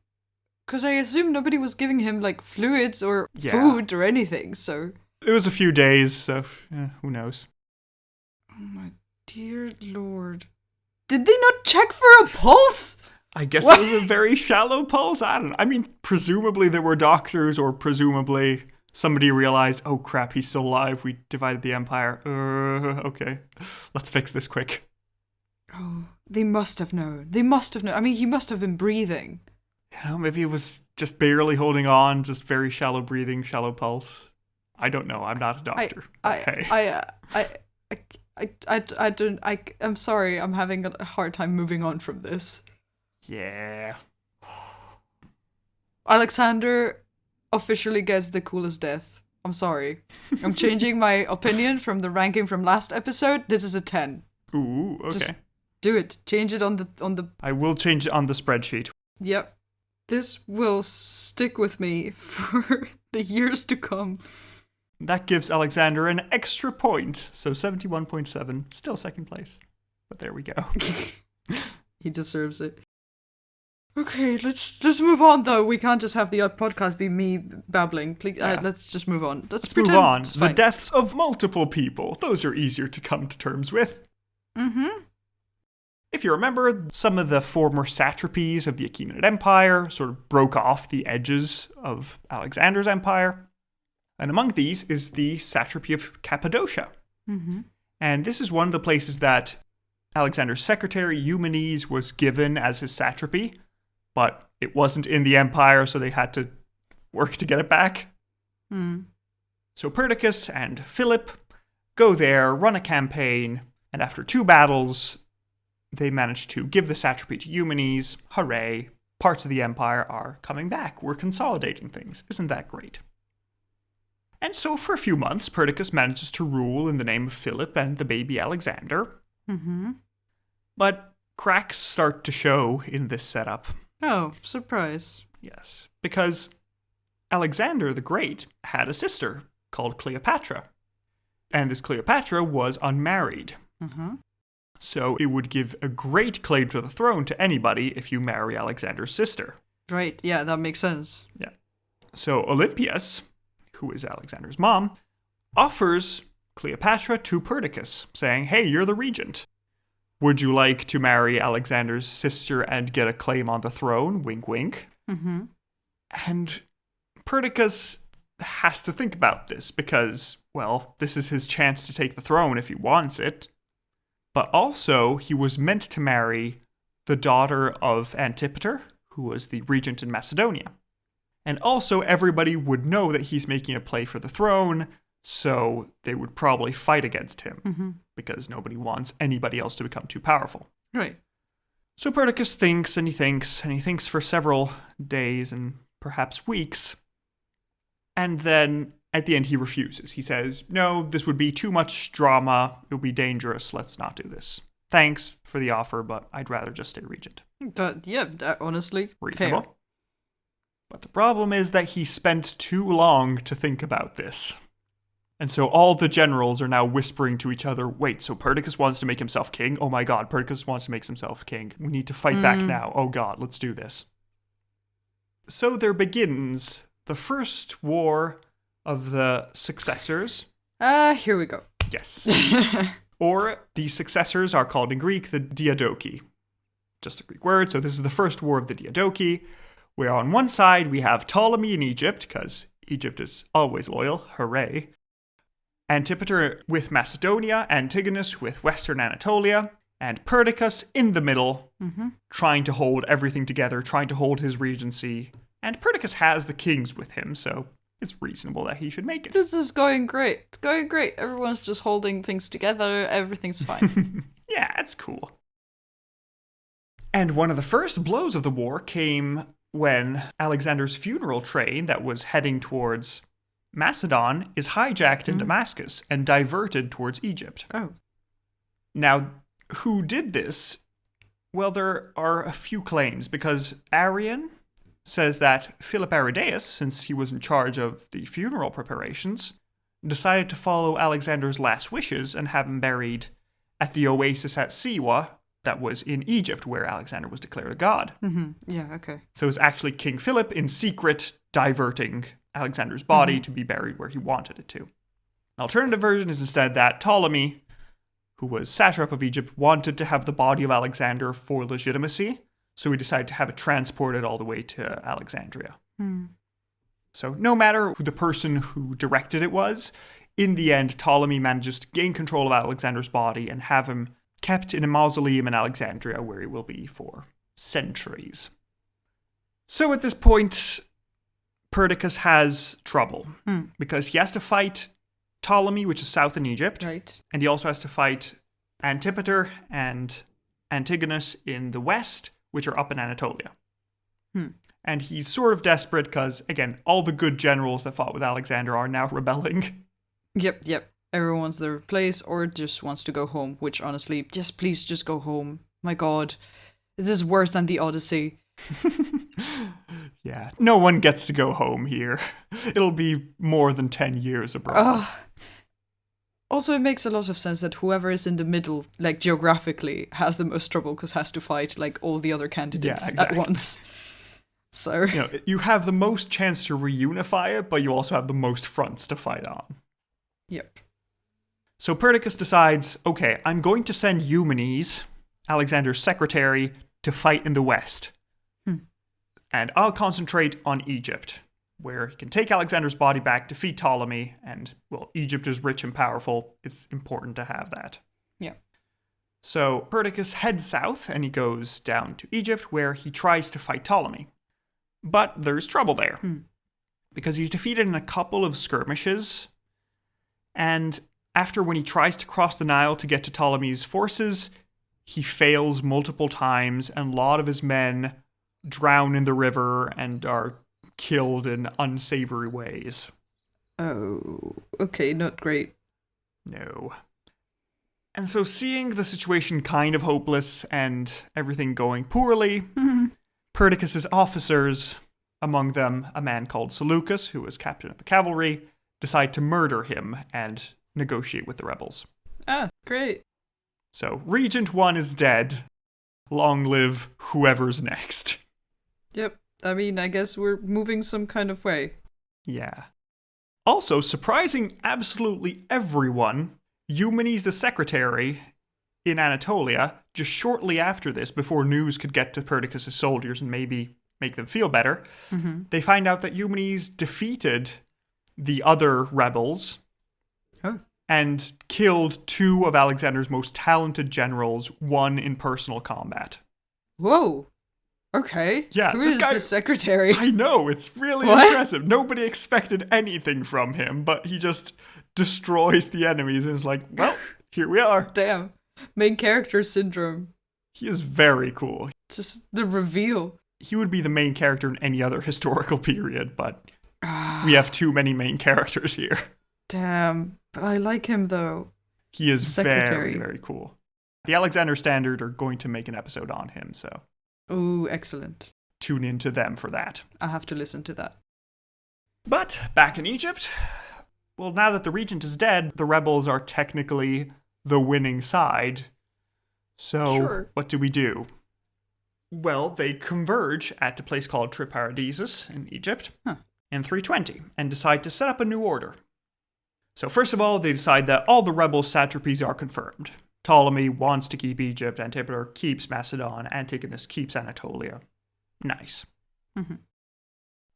Because I assume nobody was giving him, like, fluids or food or anything, so... It was a few days, so who knows? Oh my dear lord. Did they not check for a pulse? I guess it was a very shallow pulse. I don't know. I mean, presumably there were doctors, or presumably somebody realized, oh crap, he's still alive. We divided the empire. Okay, let's fix this quick. Oh, they must have known. I mean, he must have been breathing. You know, maybe it was just barely holding on, just very shallow breathing, shallow pulse. I don't know. I'm not a doctor. I'm sorry. I'm having a hard time moving on from this. Yeah. Alexander officially gets the coolest death. I'm sorry. I'm changing my opinion from the ranking from last episode. This is a 10. Ooh, okay. Just do it. Change it on the... I will change it on the spreadsheet. Yep. This will stick with me for the years to come. That gives Alexander an extra point. So 71.7, still second place. But there we go. He deserves it. Okay, let's move on though. We can't just have the podcast be me babbling. Please, let's just move on. Let's move on. The deaths of multiple people. Those are easier to come to terms with. Mm-hmm. If you remember, some of the former satrapies of the Achaemenid Empire sort of broke off the edges of Alexander's empire. And among these is the satrapy of Cappadocia. Mm-hmm. And this is one of the places that Alexander's secretary, Eumenes, was given as his satrapy. But it wasn't in the empire, so they had to work to get it back. Mm. So Perdiccas and Philip go there, run a campaign, and after 2 battles, they manage to give the satrapy to Eumenes. Hooray! Parts of the empire are coming back. We're consolidating things. Isn't that great? And so for a few months, Perdiccas manages to rule in the name of Philip and the baby Alexander. Mm-hmm. But cracks start to show in this setup. Oh, surprise. Yes, because Alexander the Great had a sister called Cleopatra. And this Cleopatra was unmarried. Mm-hmm. So it would give a great claim to the throne to anybody if you marry Alexander's sister. Right, yeah, that makes sense. Yeah. So Olympias, who is Alexander's mom, offers Cleopatra to Perdiccas, saying, hey, you're the regent. Would you like to marry Alexander's sister and get a claim on the throne? Wink, wink. Mm-hmm. And Perdiccas has to think about this because, well, this is his chance to take the throne if he wants it. But also, he was meant to marry the daughter of Antipater, who was the regent in Macedonia. And also, everybody would know that he's making a play for the throne, so they would probably fight against him, because nobody wants anybody else to become too powerful. Right. So Perdiccas thinks, and he thinks, and he thinks for several days and perhaps weeks. And then, at the end, he refuses. He says, no, this would be too much drama. It would be dangerous. Let's not do this. Thanks for the offer, but I'd rather just stay regent. Honestly, reasonable. Fair. But the problem is that he spent too long to think about this. And so all the generals are now whispering to each other, wait, so Perdiccas wants to make himself king? Oh my god, Perdiccas wants to make himself king. We need to fight back now. Oh god, let's do this. So there begins the first war of the successors. Here we go. Yes. Or the successors are called in Greek the Diadochi. Just a Greek word. So this is the first war of the Diadochi, where on one side we have Ptolemy in Egypt, because Egypt is always loyal, hooray. Antipater with Macedonia, Antigonus with Western Anatolia, and Perdiccas in the middle, trying to hold everything together, trying to hold his regency. And Perdiccas has the kings with him, so it's reasonable that he should make it. This is going great. It's going great. Everyone's just holding things together. Everything's fine. Yeah, it's cool. And one of the first blows of the war came when Alexander's funeral train that was heading towards Macedon is hijacked in Damascus and diverted towards Egypt. Oh. Now, who did this? Well, there are a few claims, because Arrian says that Philip Arrhidaeus, since he was in charge of the funeral preparations, decided to follow Alexander's last wishes and have him buried at the oasis at Siwa that was in Egypt, where Alexander was declared a god. Yeah, okay. So it was actually King Philip in secret diverting Alexander's body to be buried where he wanted it to. An alternative version is instead that Ptolemy, who was satrap of Egypt, wanted to have the body of Alexander for legitimacy, so he decided to have it transported all the way to Alexandria. So no matter who the person who directed it was, in the end, Ptolemy manages to gain control of Alexander's body and have him kept in a mausoleum in Alexandria, where he will be for centuries. So at this point, Perdiccas has trouble, because he has to fight Ptolemy, which is south in Egypt, Right. and he also has to fight Antipater and Antigonus in the west, which are up in Anatolia. And he's sort of desperate because, again, all the good generals that fought with Alexander are now rebelling. Yep. Everyone wants their place or just wants to go home, which honestly, just please just go home. My god. This is worse than the Odyssey. Yeah, no one gets to go home here. It'll be more than 10 years abroad. Also, it makes a lot of sense that whoever is in the middle, like geographically, has the most trouble because has to fight like all the other candidates at once. So you have the most chance to reunify it, but you also have the most fronts to fight on. Yep. So Perdiccas decides, okay, I'm going to send Eumenes, Alexander's secretary, to fight in the west. And I'll concentrate on Egypt, where he can take Alexander's body back, defeat Ptolemy, and, well, Egypt is rich and powerful. It's important to have that. Yeah. So Perdiccas heads south, and he goes down to Egypt, where he tries to fight Ptolemy. But there's trouble there, because he's defeated in a couple of skirmishes, and after when he tries to cross the Nile to get to Ptolemy's forces, he fails multiple times, and a lot of his men drown in the river and are killed in unsavory ways. Oh, okay, not great. No. And so seeing the situation kind of hopeless and everything going poorly, Perdiccas' officers, among them a man called Seleucus, who was captain of the cavalry, decide to murder him and negotiate with the rebels. Ah, great. So Regent 1 is dead. Long live whoever's next. Yep. I mean, I guess we're moving some kind of way. Yeah. Also, surprising absolutely everyone, Eumenes the secretary in Anatolia, just shortly after this, before news could get to Perdiccas' soldiers and maybe make them feel better, they find out that Eumenes defeated the other rebels and killed 2 of Alexander's most talented generals, one in personal combat. Whoa. Okay. Yeah, Who this is guy, the secretary? I know, it's really impressive. Nobody expected anything from him, but he just destroys the enemies and is like, well, here we are. Damn. Main character syndrome. He is very cool. Just the reveal. He would be the main character in any other historical period, but we have too many main characters here. Damn. But I like him, though. He is very, very cool. The Alexander Standard are going to make an episode on him, so... Ooh, excellent. Tune in to them for that. I have to listen to that. But back in Egypt, well, now that the regent is dead, the rebels are technically the winning side. So What do we do? Well, they converge at a place called III Arrhidaeus in Egypt in 320 and decide to set up a new order. So first of all, they decide that all the rebel satrapies are confirmed. Ptolemy wants to keep Egypt, Antipater keeps Macedon, Antigonus keeps Anatolia. Nice.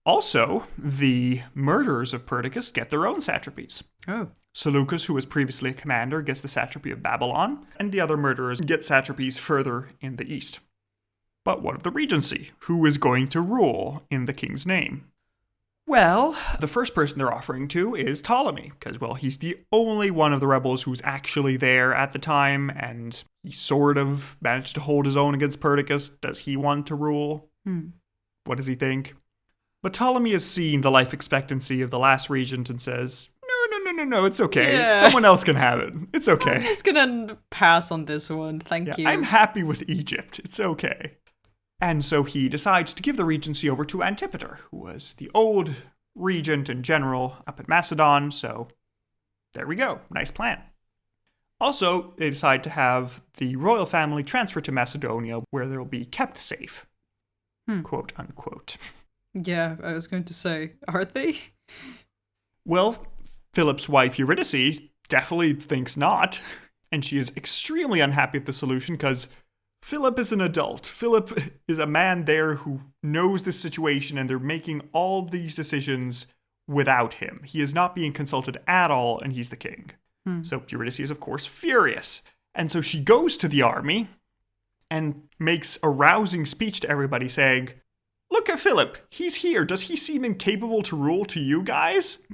Also, the murderers of Perdiccas get their own satrapies. Oh. Seleucus, who was previously a commander, gets the satrapy of Babylon, and the other murderers get satrapies further in the east. But what of the regency? Who is going to rule in the king's name? Well, the first person they're offering to is Ptolemy, because, well, he's the only one of the rebels who's actually there at the time, and he sort of managed to hold his own against Perdiccas. Does he want to rule? What does he think? But Ptolemy has seen the life expectancy of the last regent and says, no, it's okay. Yeah. Someone else can have it. It's okay. I'm just gonna pass on this one. Thank you. I'm happy with Egypt. It's okay. And so he decides to give the regency over to Antipater, who was the old regent and general up at Macedon. So there we go. Nice plan. Also, they decide to have the royal family transfer to Macedonia, where they'll be kept safe. Quote unquote. Yeah, I was going to say, are they? Well, Philip's wife Eurydice definitely thinks not, and she is extremely unhappy with the solution because Philip is an adult. Philip is a man there who knows this situation, and they're making all these decisions without him. He is not being consulted at all, and he's the king. So Eurydice is, of course, furious. And so she goes to the army and makes a rousing speech to everybody saying, "Look at Philip. He's here. Does he seem incapable to rule to you guys?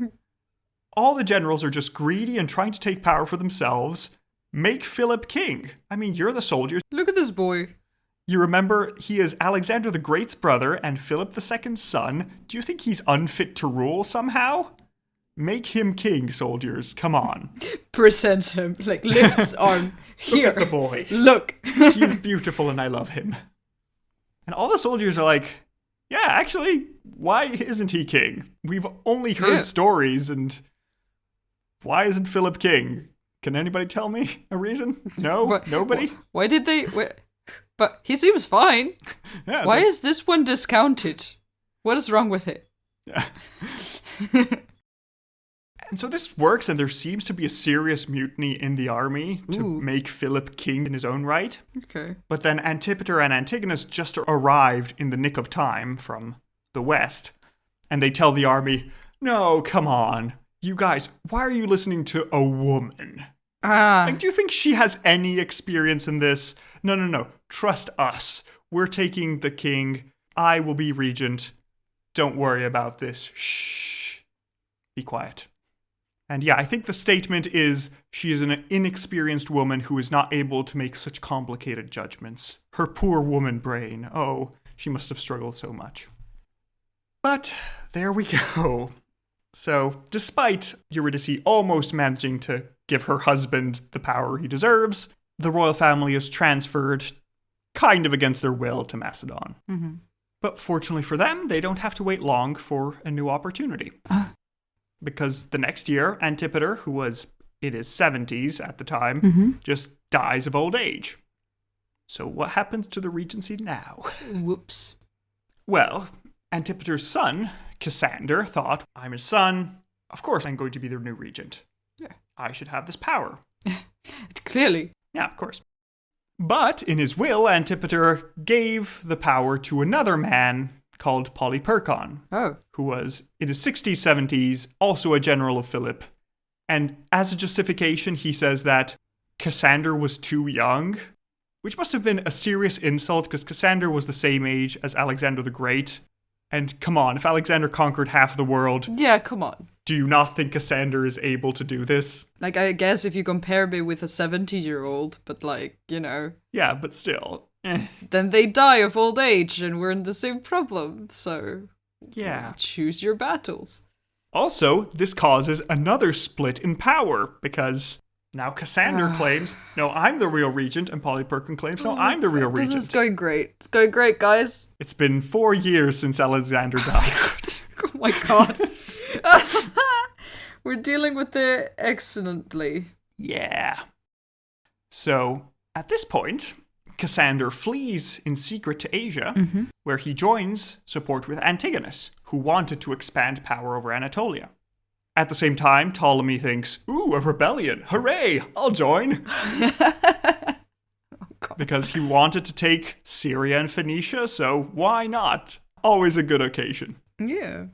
All the generals are just greedy and trying to take power for themselves. Make Philip king. I mean, you're the soldiers. Look at this boy. You remember he is Alexander the Great's brother and Philip II's son. Do you think he's unfit to rule somehow? Make him king, soldiers. Come on." Presents him, like lifts arm. Here. Look at the boy. Look. He's beautiful and I love him. And all the soldiers are like, yeah, actually, why isn't he king? We've only heard stories, and why isn't Philip king? Can anybody tell me a reason? No? Nobody? Why did they... But he seems fine. Yeah, why is this one discounted? What is wrong with it? Yeah. And so this works, and there seems to be a serious mutiny in the army to make Philip king in his own right. Okay. But then Antipater and Antigonus just arrived in the nick of time from the west, and they tell the army, "No, come on. You guys, why are you listening to a woman? Like, do you think she has any experience in this? No. Trust us. We're taking the king. I will be regent. Don't worry about this. Shh. Be quiet." And yeah, I think the statement is she is an inexperienced woman who is not able to make such complicated judgments. Her poor woman brain. Oh, she must have struggled so much. But there we go. So, despite Eurydice almost managing to give her husband the power he deserves, the royal family is transferred, kind of against their will, to Macedon. But fortunately for them, they don't have to wait long for a new opportunity. Because the next year, Antipater, who was in his 70s at the time, just dies of old age. So what happens to the regency now? Whoops. Well, Antipater's son, Cassander, thought, I'm his son. Of course I'm going to be the new regent. Yeah. I should have this power. Clearly. Yeah, of course. But in his will, Antipater gave the power to another man called Polyperchon, who was in his 60s, 70s, also a general of Philip. And as a justification, he says that Cassander was too young, which must have been a serious insult because Cassander was the same age as Alexander the Great. And come on, if Alexander conquered half the world... Yeah, come on. Do you not think Cassander is able to do this? Like, I guess if you compare me with a 70-year-old, but like, you know... Yeah, but still... Then they die of old age and we're in the same problem, so... Yeah. Choose your battles. Also, this causes another split in power, because now Cassander claims, no, I'm the real regent, and Polyperchon claims, no, I'm the real regent. This is going great. It's going great, guys. It's been 4 years since Alexander died. Oh my god. We're dealing with it excellently. Yeah. So, at this point... Cassander flees in secret to Asia, where he joins support with Antigonus, who wanted to expand power over Anatolia. At the same time, Ptolemy thinks, ooh, a rebellion, hooray, I'll join. Because he wanted to take Syria and Phoenicia, so why not? Always a good occasion. Yeah.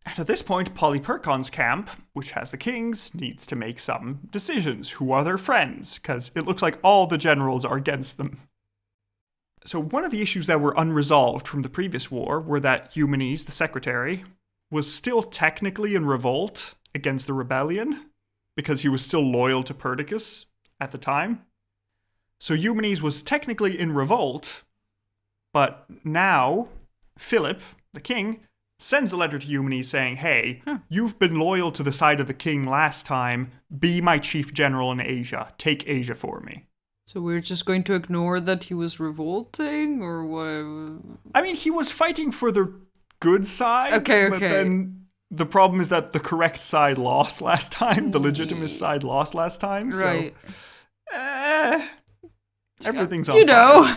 And at this point, Polyperchon's camp, which has the kings, needs to make some decisions. Who are their friends? Because it looks like all the generals are against them. So one of the issues that were unresolved from the previous war were that Eumenes, the secretary, was still technically in revolt against the rebellion, because he was still loyal to Perdiccas at the time. So Eumenes was technically in revolt, but now Philip, the king, sends a letter to Eumenes saying, hey, you've been loyal to the side of the king last time. Be my chief general in Asia. Take Asia for me. So we're just going to ignore that he was revolting, or what? I mean, he was fighting for the good side. Okay. But then the problem is that the correct side lost last time. The legitimate side lost last time. Right. So, everything's on fire. Know.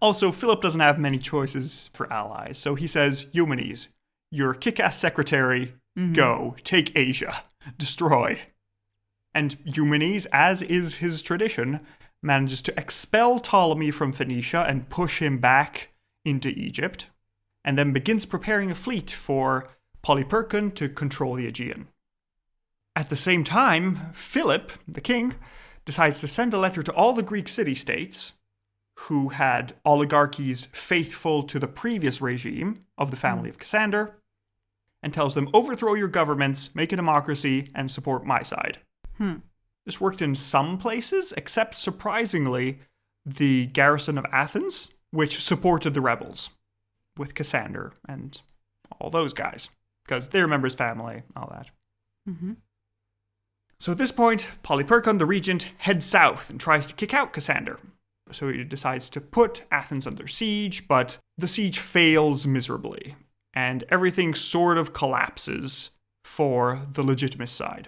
Also, Philip doesn't have many choices for allies, so he says, Eumenes, you're a kick-ass secretary, go, take Asia, destroy. And Eumenes, as is his tradition, manages to expel Ptolemy from Phoenicia and push him back into Egypt, and then begins preparing a fleet for Polyperchon to control the Aegean. At the same time, Philip, the king, decides to send a letter to all the Greek city-states who had oligarchies faithful to the previous regime of the family of Cassander, and tells them, overthrow your governments, make a democracy, and support my side. This worked in some places, except surprisingly, the garrison of Athens, which supported the rebels, with Cassander and all those guys, because they remember his family, all that. So at this point, Polyperchon, the regent, heads south and tries to kick out Cassander. So he decides to put Athens under siege, but the siege fails miserably, and everything sort of collapses for the legitimist side.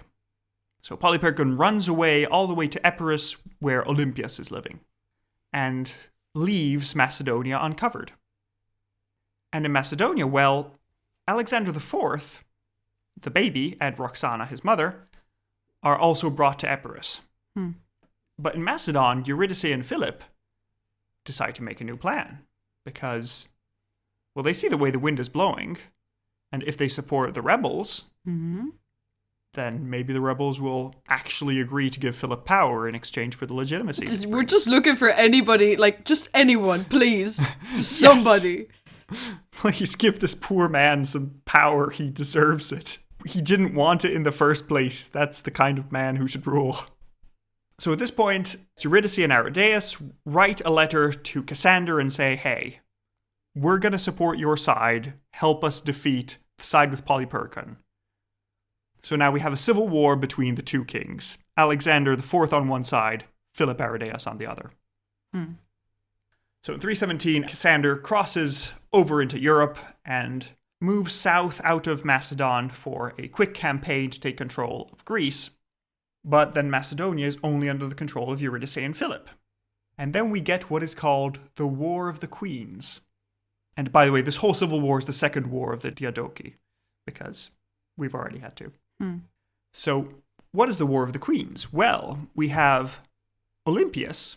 So Polyperchon runs away all the way to Epirus, where Olympias is living, and leaves Macedonia uncovered. And in Macedonia, well, Alexander IV, the baby, and Roxana, his mother, are also brought to Epirus. But in Macedon, Eurydice and Philip decide to make a new plan, because, well, they see the way the wind is blowing, and if they support the rebels, then maybe the rebels will actually agree to give Philip power in exchange for the legitimacy. We're just looking for anybody, like, just anyone, please. Somebody. Please give this poor man some power. He deserves it. He didn't want it in the first place. That's the kind of man who should rule. So at this point, Eurydice and Arrhidaeus write a letter to Cassander and say, hey, we're going to support your side. Help us defeat the side with Polyperchon. So now we have a civil war between the two kings. Alexander IV on one side, Philip Arrhidaeus on the other. So in 317, Cassander crosses over into Europe and moves south out of Macedon for a quick campaign to take control of Greece. But then Macedonia is only under the control of Eurydice and Philip. And then we get what is called the War of the Queens. And by the way, this whole civil war is the second war of the Diadochi, because we've already had two. So what is the War of the Queens? Well, we have Olympias,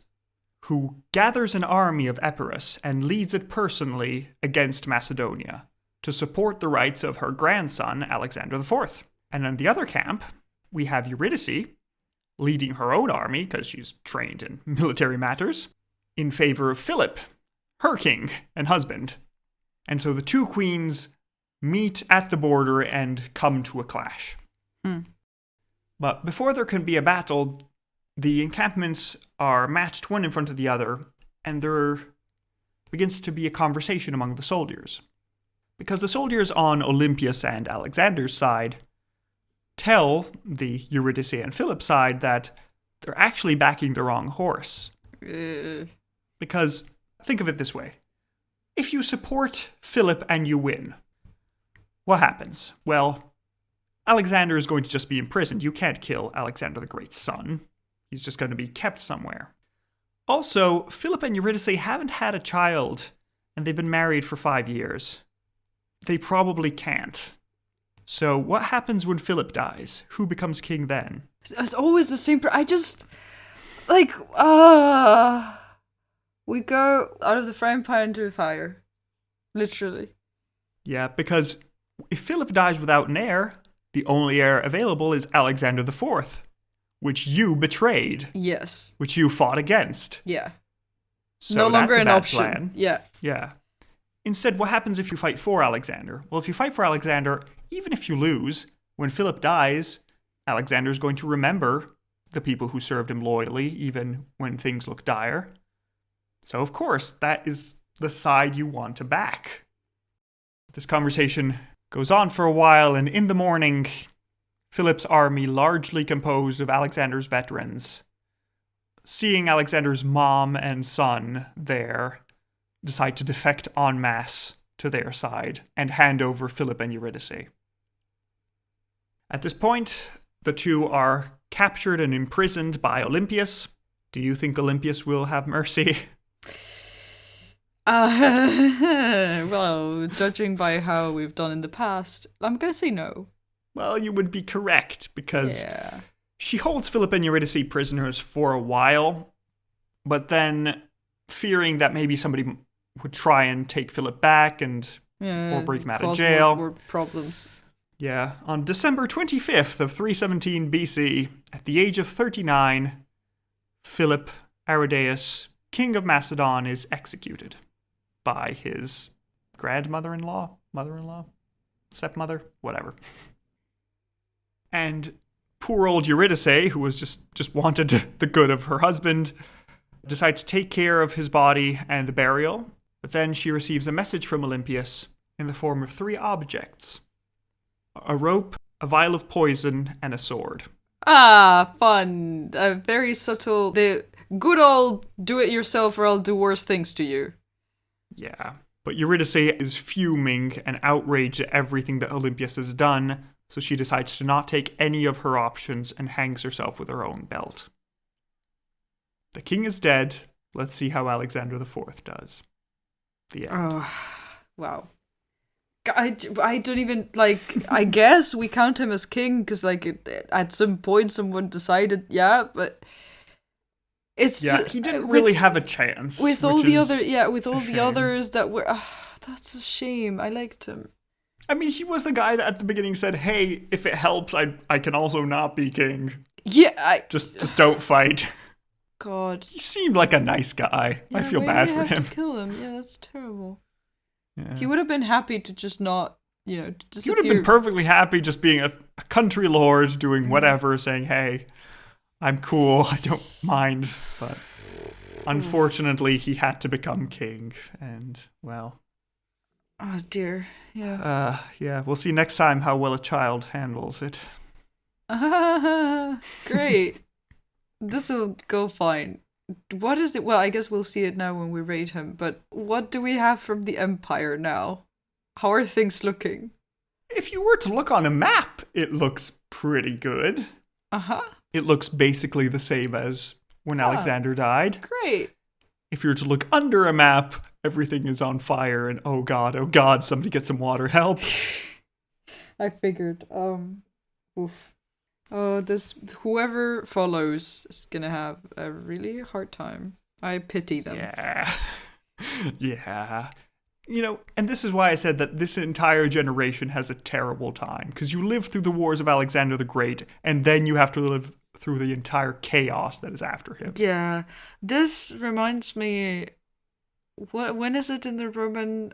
who gathers an army of Epirus and leads it personally against Macedonia to support the rights of her grandson, Alexander IV. And in the other camp, we have Eurydice leading her own army, because she's trained in military matters, in favor of Philip, her king and husband. And so the two queens meet at the border and come to a clash. But before there can be a battle, the encampments are matched one in front of the other, and there begins to be a conversation among the soldiers. Because the soldiers on Olympias and Alexander's side tell the Eurydice and Philip side that they're actually backing the wrong horse. Because, think of it this way. If you support Philip and you win, what happens? Well, Alexander is going to just be imprisoned. You can't kill Alexander the Great's son. He's just going to be kept somewhere. Also, Philip and Eurydice haven't had a child, and they've been married for 5 years. They probably can't. So what happens when Philip dies? Who becomes king then? It's always the same. I just, like, we go out of the frying pan into the fire. Literally. Yeah, because if Philip dies without an heir, the only heir available is Alexander IV, which you betrayed. Yes. Which you fought against. Yeah. So no longer that's a an bad option. Plan. Yeah. Yeah. Instead, what happens if you fight for Alexander? Well, if you fight for Alexander, even if you lose, when Philip dies, Alexander's going to remember the people who served him loyally, even when things look dire. So, of course, that is the side you want to back. This conversation goes on for a while, and in the morning, Philip's army, largely composed of Alexander's veterans, seeing Alexander's mom and son there, decide to defect en masse to their side and hand over Philip and Eurydice. At this point, the two are captured and imprisoned by Olympius. Do you think Olympius will have mercy? Well, judging by how we've done in the past, I'm going to say no. Well, you would be correct, because she holds Philip and Eurydice prisoners for a while, but then, fearing that maybe somebody would try and take Philip back or break him out of jail. More problems. Yeah. On December 25th of 317 BC, at the age of 39, Philip Arrhidaeus, king of Macedon, is executed by his grandmother-in-law, mother-in-law, stepmother, whatever. And poor old Eurydice, who was just wanted the good of her husband, decides to take care of his body and the burial. But then she receives a message from Olympius in the form of 3 objects: a rope, a vial of poison, and a sword. Ah, fun. Very subtle. The good old do-it-yourself or I'll do worse things to you. Yeah. But Eurydice is fuming and outraged at everything that Olympius has done, so she decides to not take any of her options and hangs herself with her own belt. The king is dead. Let's see how Alexander IV does. The end. Oh, wow. I don't even, I guess we count him as king because, at some point someone decided, but it's he didn't really have a chance. With all the others that were, that's a shame. I liked him. I mean, he was the guy that at the beginning said, hey, if it helps, I can also not be king. Yeah, Just don't fight. God. He seemed like a nice guy. I feel bad for him. To kill him. Yeah, that's terrible. Yeah. He would have been happy to just not, disappear. He would have been perfectly happy just being a country lord, doing whatever, saying, hey, I'm cool, I don't mind. But unfortunately, he had to become king. And, well... Oh, dear. Yeah. We'll see next time how well a child handles it. Great. This'll go fine. What is it? Well, I guess we'll see it now when we rate him, but what do we have from the Empire now? How are things looking? If you were to look on a map, it looks pretty good. Uh-huh. It looks basically the same as when Alexander died. Great. If you were to look under a map, everything is on fire and oh god, somebody get some water, help. I figured. Oof. Oh, whoever follows is gonna have a really hard time. I pity them. Yeah. Yeah. And this is why I said that this entire generation has a terrible time. Because you live through the wars of Alexander the Great, and then you have to live through the entire chaos that is after him. Yeah. This reminds me... When is it in the Roman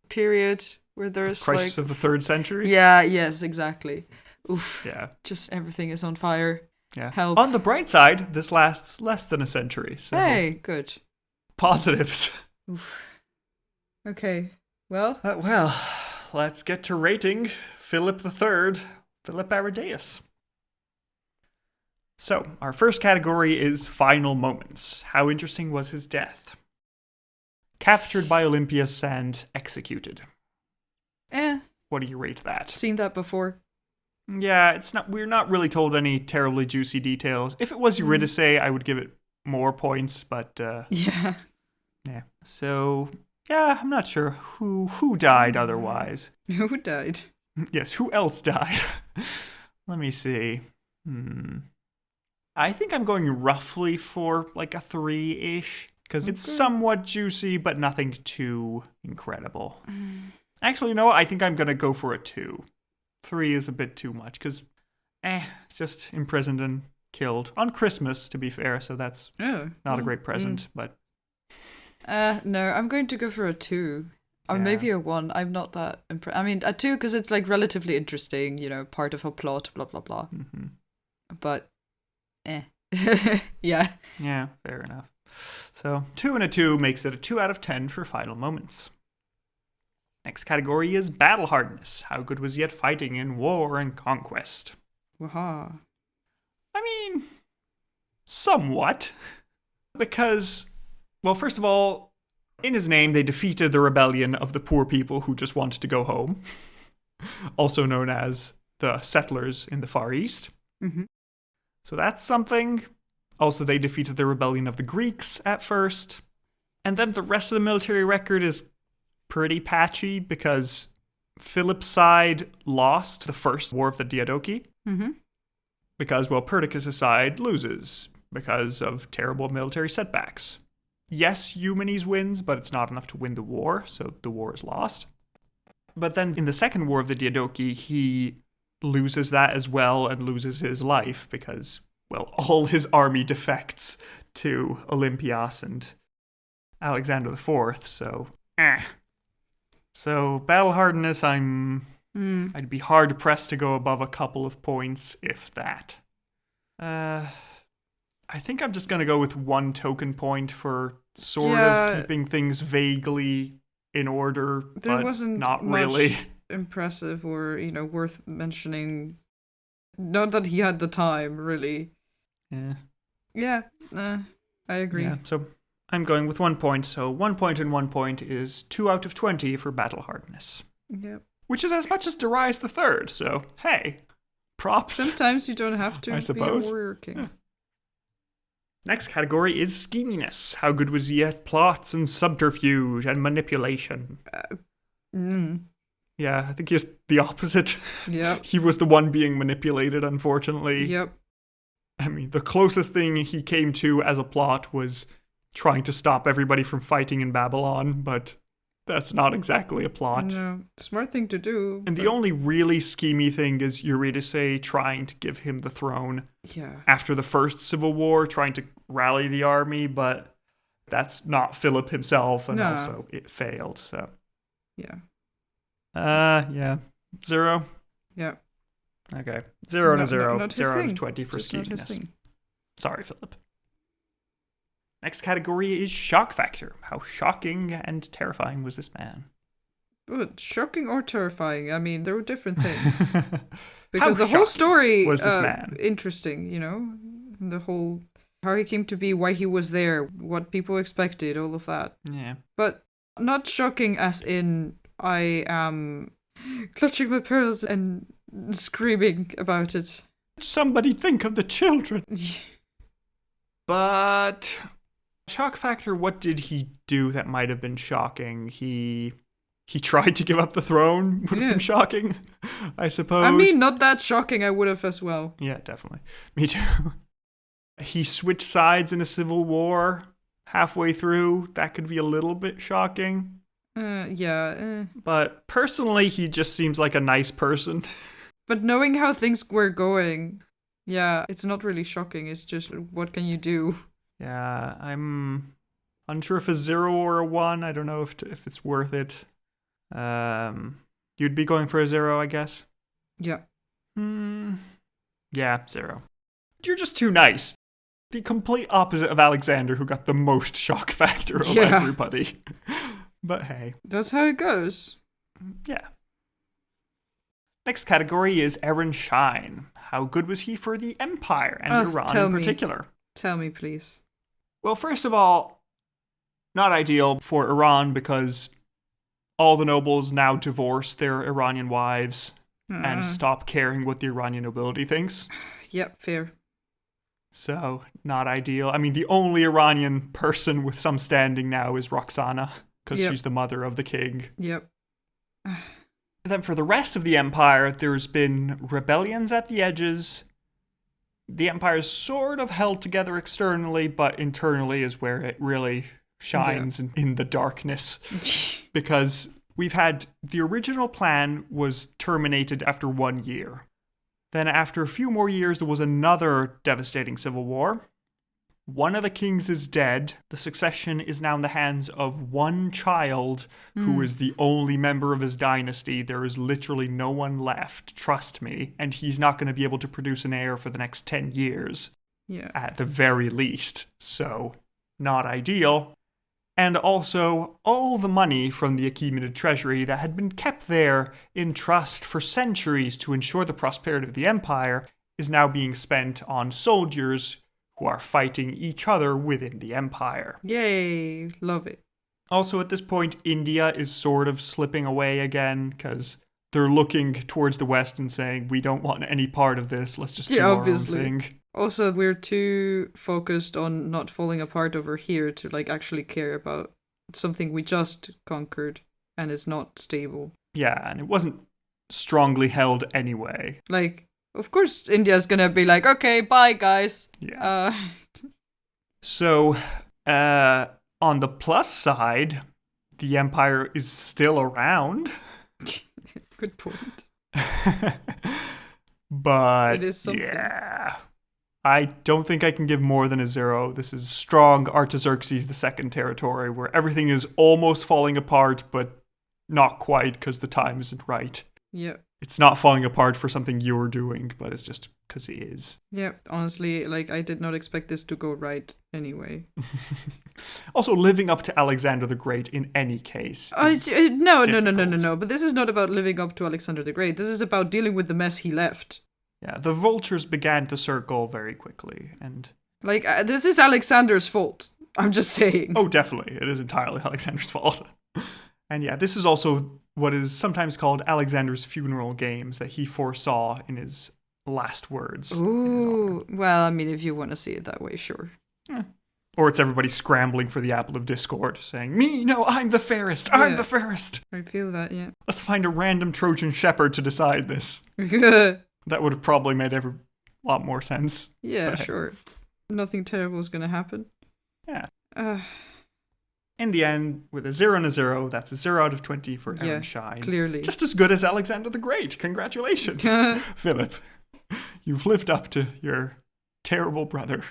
period where there's Crisis of the 3rd century? Yeah, yes, exactly. Oof. Yeah. Just everything is on fire. Yeah. Help. On the bright side, this lasts less than a century. So hey, good. Positives. Oof. Okay. Well. Let's get to rating Philip III, Philip Arrhidaeus. So, our first category is final moments. How interesting was his death? Captured by Olympius and executed. What do you rate that? Seen that before. Yeah, we're not really told any terribly juicy details. If it was Eurydice, I would give it more points, but yeah. Yeah. So, yeah, I'm not sure who died otherwise. Who died? Yes, who else died? Let me see. I think I'm going roughly for like a 3-ish. Because it's somewhat juicy, but nothing too incredible. Actually, no, I think I'm going to go for a 2. 3 is a bit too much, because, it's just imprisoned and killed. On Christmas, to be fair, so that's not a great present, but... No, I'm going to go for a 2. Or maybe a 1. I'm not that impressed. I mean, a 2 because it's like relatively interesting, part of a plot, blah, blah, blah. Mm-hmm. But, yeah. Yeah, fair enough. So, 2 and a 2 makes it a 2 out of 10 for final moments. Next category is battle hardness. How good was he at fighting in war and conquest? Waha. I mean, somewhat. Because, well, first of all, in his name, they defeated the rebellion of the poor people who just wanted to go home. Also known as the settlers in the Far East. Mm-hmm. So that's something. Also, they defeated the rebellion of the Greeks at first. And then the rest of the military record is pretty patchy because Philip's side lost the first war of the Diadochi. Mm-hmm. Because, well, Perdiccas' side loses because of terrible military setbacks. Yes, Eumenes wins, but it's not enough to win the war, so the war is lost. But then in the second war of the Diadochi, he loses that as well and loses his life because, well, all his army defects to Olympias and Alexander IV, so So, battle hardness, I'd be hard pressed to go above a couple of points, if that. I think I'm just going to go with 1 token point for sort of keeping things vaguely in order, there but wasn't not much really impressive or, worth mentioning. Not that he had the time, really. Yeah, I agree. Yeah, so I'm going with 1 point, so 1 point and 1 point is 2 out of 20 for battle hardness. Yep. Which is as much as Darius III, so hey, props. Sometimes you don't have to I suppose. be a warrior king. Yeah. Next category is scheminess. How good was he at plots and subterfuge and manipulation? Yeah, I think he was the opposite. Yep. He was the one being manipulated, unfortunately. Yep. I mean, the closest thing he came to as a plot was trying to stop everybody from fighting in Babylon, but that's not exactly a plot. No, smart thing to do. And the only really schemy thing is Eurydice trying to give him the throne after the first civil war, trying to rally the army, but that's not Philip himself, and also it failed, so. Yeah. 0? Yeah. Okay. 0 and a 0. Not 0 out of 20 for scheminess. Sorry, Philip. Next category is shock factor. How shocking and terrifying was this man? But shocking or terrifying? I mean, there were different things. Because the whole story was this man? Interesting, the whole how he came to be, why he was there, what people expected, all of that. Yeah. But not shocking as in I am clutching my pearls and screaming about it. Somebody think of the children. But shock factor, what did he do that might have been shocking? He tried to give up the throne. Would have been shocking, I suppose. I mean, not that shocking. I would have as well. Yeah, definitely. Me too. He switched sides in a civil war halfway through. That could be a little bit shocking. But personally, he just seems like a nice person. But knowing how things were going, it's not really shocking. It's just, what can you do? Yeah, I'm unsure if a 0 or a 1. I don't know if it's worth it. You'd be going for a 0, I guess? Yeah. Yeah, 0. You're just too nice. The complete opposite of Alexander, who got the most shock factor of everybody. But hey. That's how it goes. Yeah. Next category is Aaron Shine. How good was he for the Empire and Iran in particular? Tell me, please. Well, first of all, not ideal for Iran because all the nobles now divorce their Iranian wives and stop caring what the Iranian nobility thinks. Yep, fair. So, not ideal. I mean, the only Iranian person with some standing now is Roxana, because she's the mother of the king. Yep. And then for the rest of the empire, there's been rebellions at the edges. The empire is sort of held together externally, but internally is where it really shines in the darkness. Because We've had the original plan was terminated after 1 year. Then after a few more years, there was another devastating civil war. One of the kings is dead. The succession is now in the hands of one child who is the only member of his dynasty. There is literally no one left, trust me. And he's not going to be able to produce an heir for the next 10 years. Yeah. At the very least. So, not ideal. And also, all the money from the Achaemenid treasury that had been kept there in trust for centuries to ensure the prosperity of the empire is now being spent on soldiers who are fighting each other within the empire. Yay, love it. Also, at this point, India is sort of slipping away again because they're looking towards the west and saying, we don't want any part of this, let's just do our own thing. Also, we're too focused on not falling apart over here to like actually care about something we just conquered and is not stable. Yeah, and it wasn't strongly held anyway. Like, of course India's gonna be like, okay, bye guys. Yeah. So, on the plus side, the empire is still around. Good point. But it is something. Yeah. I don't think I can give more than a 0. This is strong Artaxerxes II territory where everything is almost falling apart, but not quite because the time isn't right. Yeah. It's not falling apart for something you're doing, but it's just because it is. Yeah, honestly, like, I did not expect this to go right anyway. Also, living up to Alexander the Great in any case. No. But this is not about living up to Alexander the Great. This is about dealing with the mess he left. Yeah, the vultures began to circle very quickly, and... Like, this is Alexander's fault. I'm just saying. Oh, definitely. It is entirely Alexander's fault. And yeah, this is also what is sometimes called Alexander's funeral games that he foresaw in his last words. Ooh, well, I mean, if you want to see it that way, sure. Or it's everybody scrambling for the apple of discord, saying, me, no, I'm the fairest, I'm the fairest. I feel that, yeah. Let's find a random Trojan shepherd to decide this. That would have probably made a lot more sense. Yeah, sure. Nothing terrible is going to happen. Yeah. In the end, with a 0 and a 0, that's a 0 out of 20 for Aaron Shine. Clearly. Just as good as Alexander the Great. Congratulations, Philip. You've lived up to your terrible brother.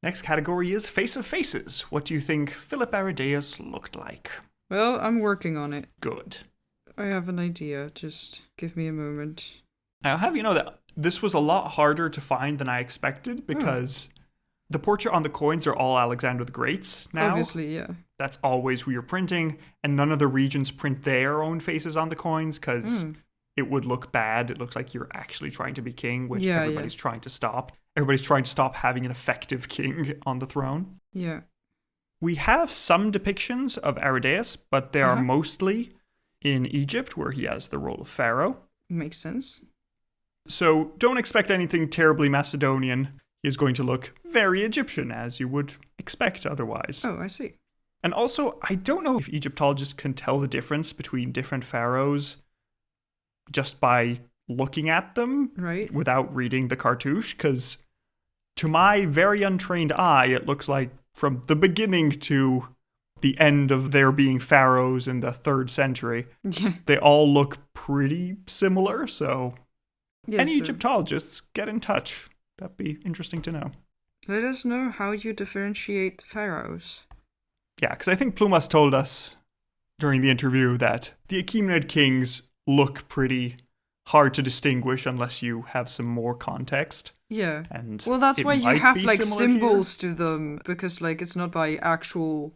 Next category is Face of Faces. What do you think Philip Arrhidaeus looked like? Well, I'm working on it. Good. I have an idea. Just give me a moment. I'll have you know that this was a lot harder to find than I expected because the portrait on the coins are all Alexander the Great's now. Obviously, yeah. That's always who you're printing, and none of the regions print their own faces on the coins because it would look bad. It looks like you're actually trying to be king, which everybody's trying to stop. Everybody's trying to stop having an effective king on the throne. Yeah. We have some depictions of Arrhidaeus, but they are mostly in Egypt, where he has the role of pharaoh. Makes sense. So don't expect anything terribly Macedonian. He is going to look very Egyptian, as you would expect otherwise. Oh, I see. And also, I don't know if Egyptologists can tell the difference between different pharaohs just by looking at them without reading the cartouche, because to my very untrained eye, it looks like from the beginning to the end of their being pharaohs in the 3rd century, they all look pretty similar, so any Egyptologists, get in touch. That'd be interesting to know. Let us know how you differentiate pharaohs. Yeah, because I think Plumas told us during the interview that the Achaemenid kings look pretty hard to distinguish unless you have some more context. Yeah. And well, that's why you have like symbols here. To them, because like it's not by actual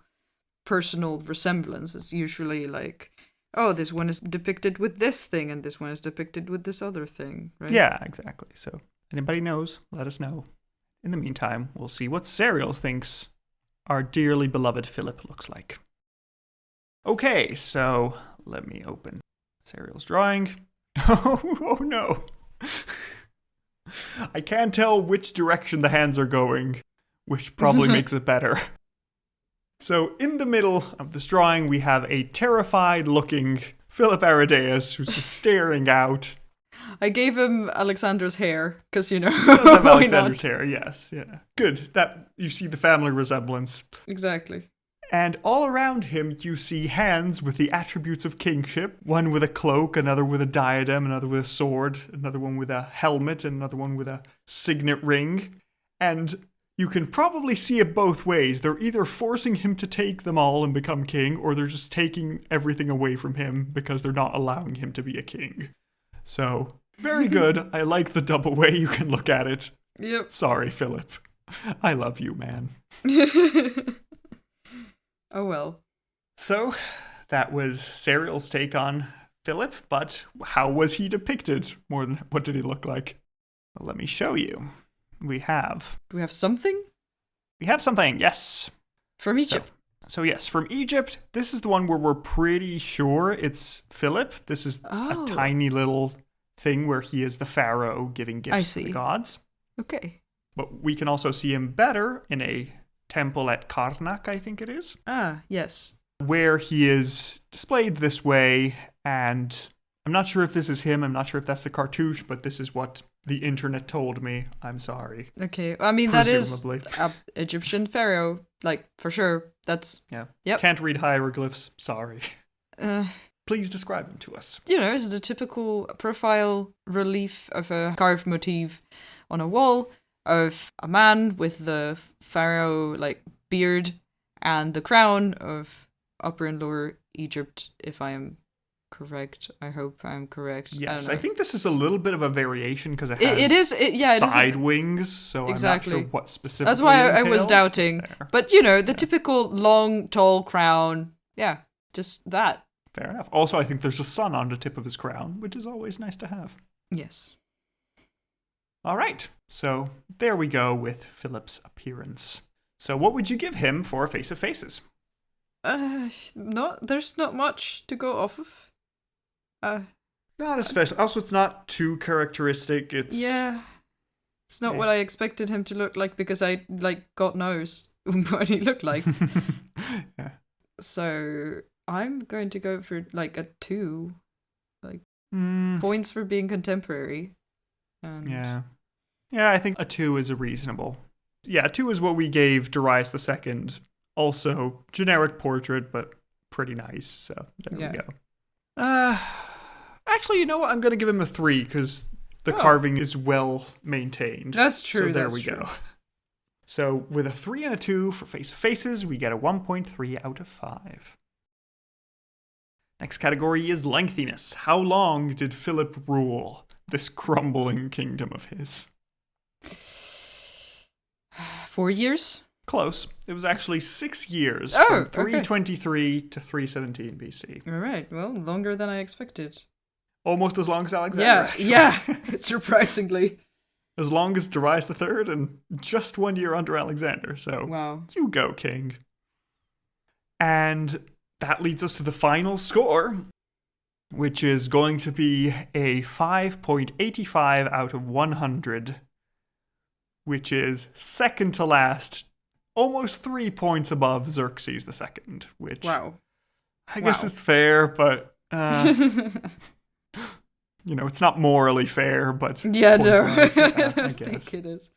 personal resemblance. It's usually like, oh, this one is depicted with this thing and this one is depicted with this other thing, right? Yeah, exactly. So anybody knows, let us know. In the meantime, we'll see what Serial thinks our dearly beloved Philip looks like. Okay, so let me open Serial's drawing. Oh no. I can't tell which direction the hands are going, which probably makes it better. So in the middle of this drawing, we have a terrified-looking Philip Arrhidaeus who's just staring out. I gave him Alexander's hair, because, you know, he does have Alexander's hair, yes, yeah. Good, that you see the family resemblance. Exactly. And all around him, you see hands with the attributes of kingship. One with a cloak, another with a diadem, another with a sword, another one with a helmet, and another one with a signet ring. And you can probably see it both ways. They're either forcing him to take them all and become king, or they're just taking everything away from him because they're not allowing him to be a king. So, very good. I like the double way you can look at it. Yep. Sorry, Philip. I love you, man. Oh well. So, that was Serial's take on Philip, but how was he depicted? More than what did he look like? Well, let me show you. Do we have something? We have something, yes. From Egypt. So yes, from Egypt. This is the one where we're pretty sure it's Philip. This is a tiny little thing where he is the pharaoh giving gifts to the gods. Okay. But we can also see him better in a temple at Karnak, I think it is. Ah, yes. Where he is displayed this way, and I'm not sure if this is him, I'm not sure if that's the cartouche, but this is what the internet told me. I'm sorry. Okay, I mean, that is an Egyptian pharaoh, like, for sure. That's... Yeah. Yep. Can't read hieroglyphs, sorry. Please describe him to us. You know, it's the typical profile relief of a carved motif on a wall of a man with the pharaoh, like, beard and the crown of Upper and Lower Egypt, if I am correct. I hope I'm correct. Yes, I think this is a little bit of a variation because it has side wings, so exactly. I'm not sure what specifically. That's why I was entails doubting. there. But, you know, the typical long, tall crown. Yeah, just that. Fair enough. Also, I think there's a sun on the tip of his crown, which is always nice to have. Yes. All right, so there we go with Philip's appearance. So what would you give him for Face of Faces? There's not much to go off of. Not especially. Also, it's not too characteristic. It's not what I expected him to look like because I, like, God knows what he looked like. Yeah. So I'm going to go for, like, a 2. Like, points for being contemporary. And... Yeah, I think a 2 is a reasonable. Yeah, 2 is what we gave Darius II. Also, generic portrait, but pretty nice. So there we go. Actually, you know what? I'm going to give him a 3 because the carving is well maintained. That's true. So there we go. So with a 3 and a 2 for Face of Faces, we get a 1.3 out of 5. Next category is lengthiness. How long did Philip rule this crumbling kingdom of his? 4 years? Close. It was actually 6 years from 323 to 317 BC. All right. Well, longer than I expected. Almost as long as Alexander. Yeah. Surprisingly. As long as Darius III and just 1 year under Alexander. So wow. You go, king. And that leads us to the final score, which is going to be a 5.85 out of 100, which is second to last, almost 3 points above Xerxes II, which I guess it's fair, but you know, it's not morally fair, but I don't think it is.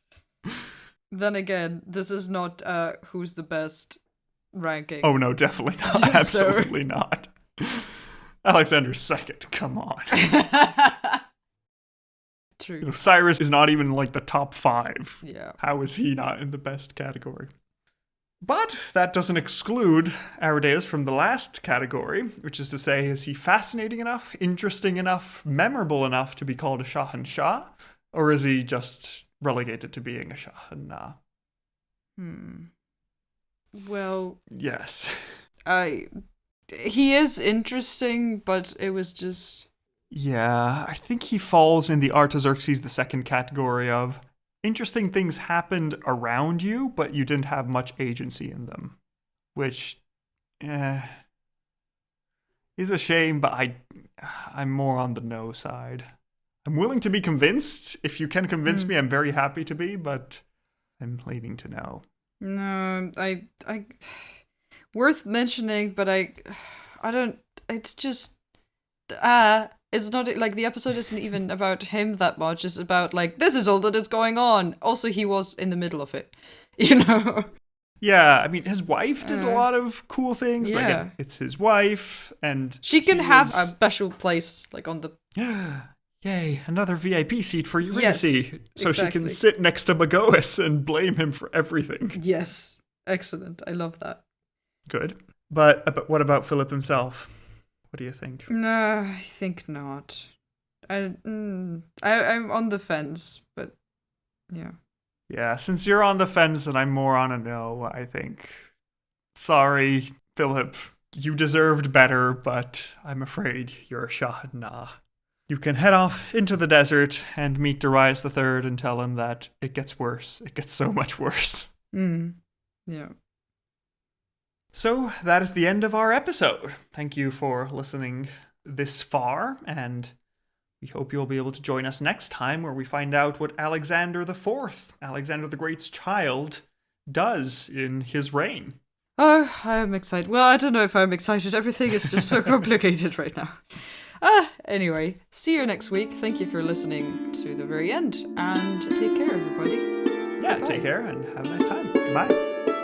Then again, this is not who's the best ranking. Oh no, definitely not. Absolutely not. Alexander's second. Come on. True. You know, Cyrus is not even like the top 5. Yeah. How is he not in the best category? But that doesn't exclude Arrhidaeus from the last category, which is to say, is he fascinating enough, interesting enough, memorable enough to be called a Shahanshah, or is he just relegated to being a Shahanah? Well, yes. He is interesting, but it was just... Yeah, I think he falls in the Artaxerxes II category of interesting things happened around you, but you didn't have much agency in them. Which is a shame, but I'm more on the no side. I'm willing to be convinced. If you can convince me, I'm very happy to be, but I'm leaning to no. No, I worth mentioning, but I don't, it's just, it's not, like, the episode isn't even about him that much, it's about, like, this is all that is going on. Also, he was in the middle of it, you know? Yeah, I mean, his wife did a lot of cool things. But again, it's his wife, and she can have a special place, like on the... Yay, another VIP seat for Eurydice. Yes, so exactly. She can sit next to Magoas and blame him for everything. Yes, excellent. I love that. Good. But what about Philip himself? What do you think? Nah, I think not. I'm on the fence, but yeah. Yeah, since you're on the fence and I'm more on a no, I think. Sorry, Philip. You deserved better, but I'm afraid you're Shah Nah. You can head off into the desert and meet Darius III and tell him that it gets worse. It gets so much worse. Yeah. So that is the end of our episode. Thank you for listening this far, and we hope you'll be able to join us next time where we find out what Alexander IV, Alexander the Great's child, does in his reign. Oh, I'm excited. Well, I don't know if I'm excited. Everything is just so complicated right now. Anyway, see you next week. Thank you for listening to the very end, and take care, everybody. Yeah, Bye-bye. Take care and have a nice time. Goodbye.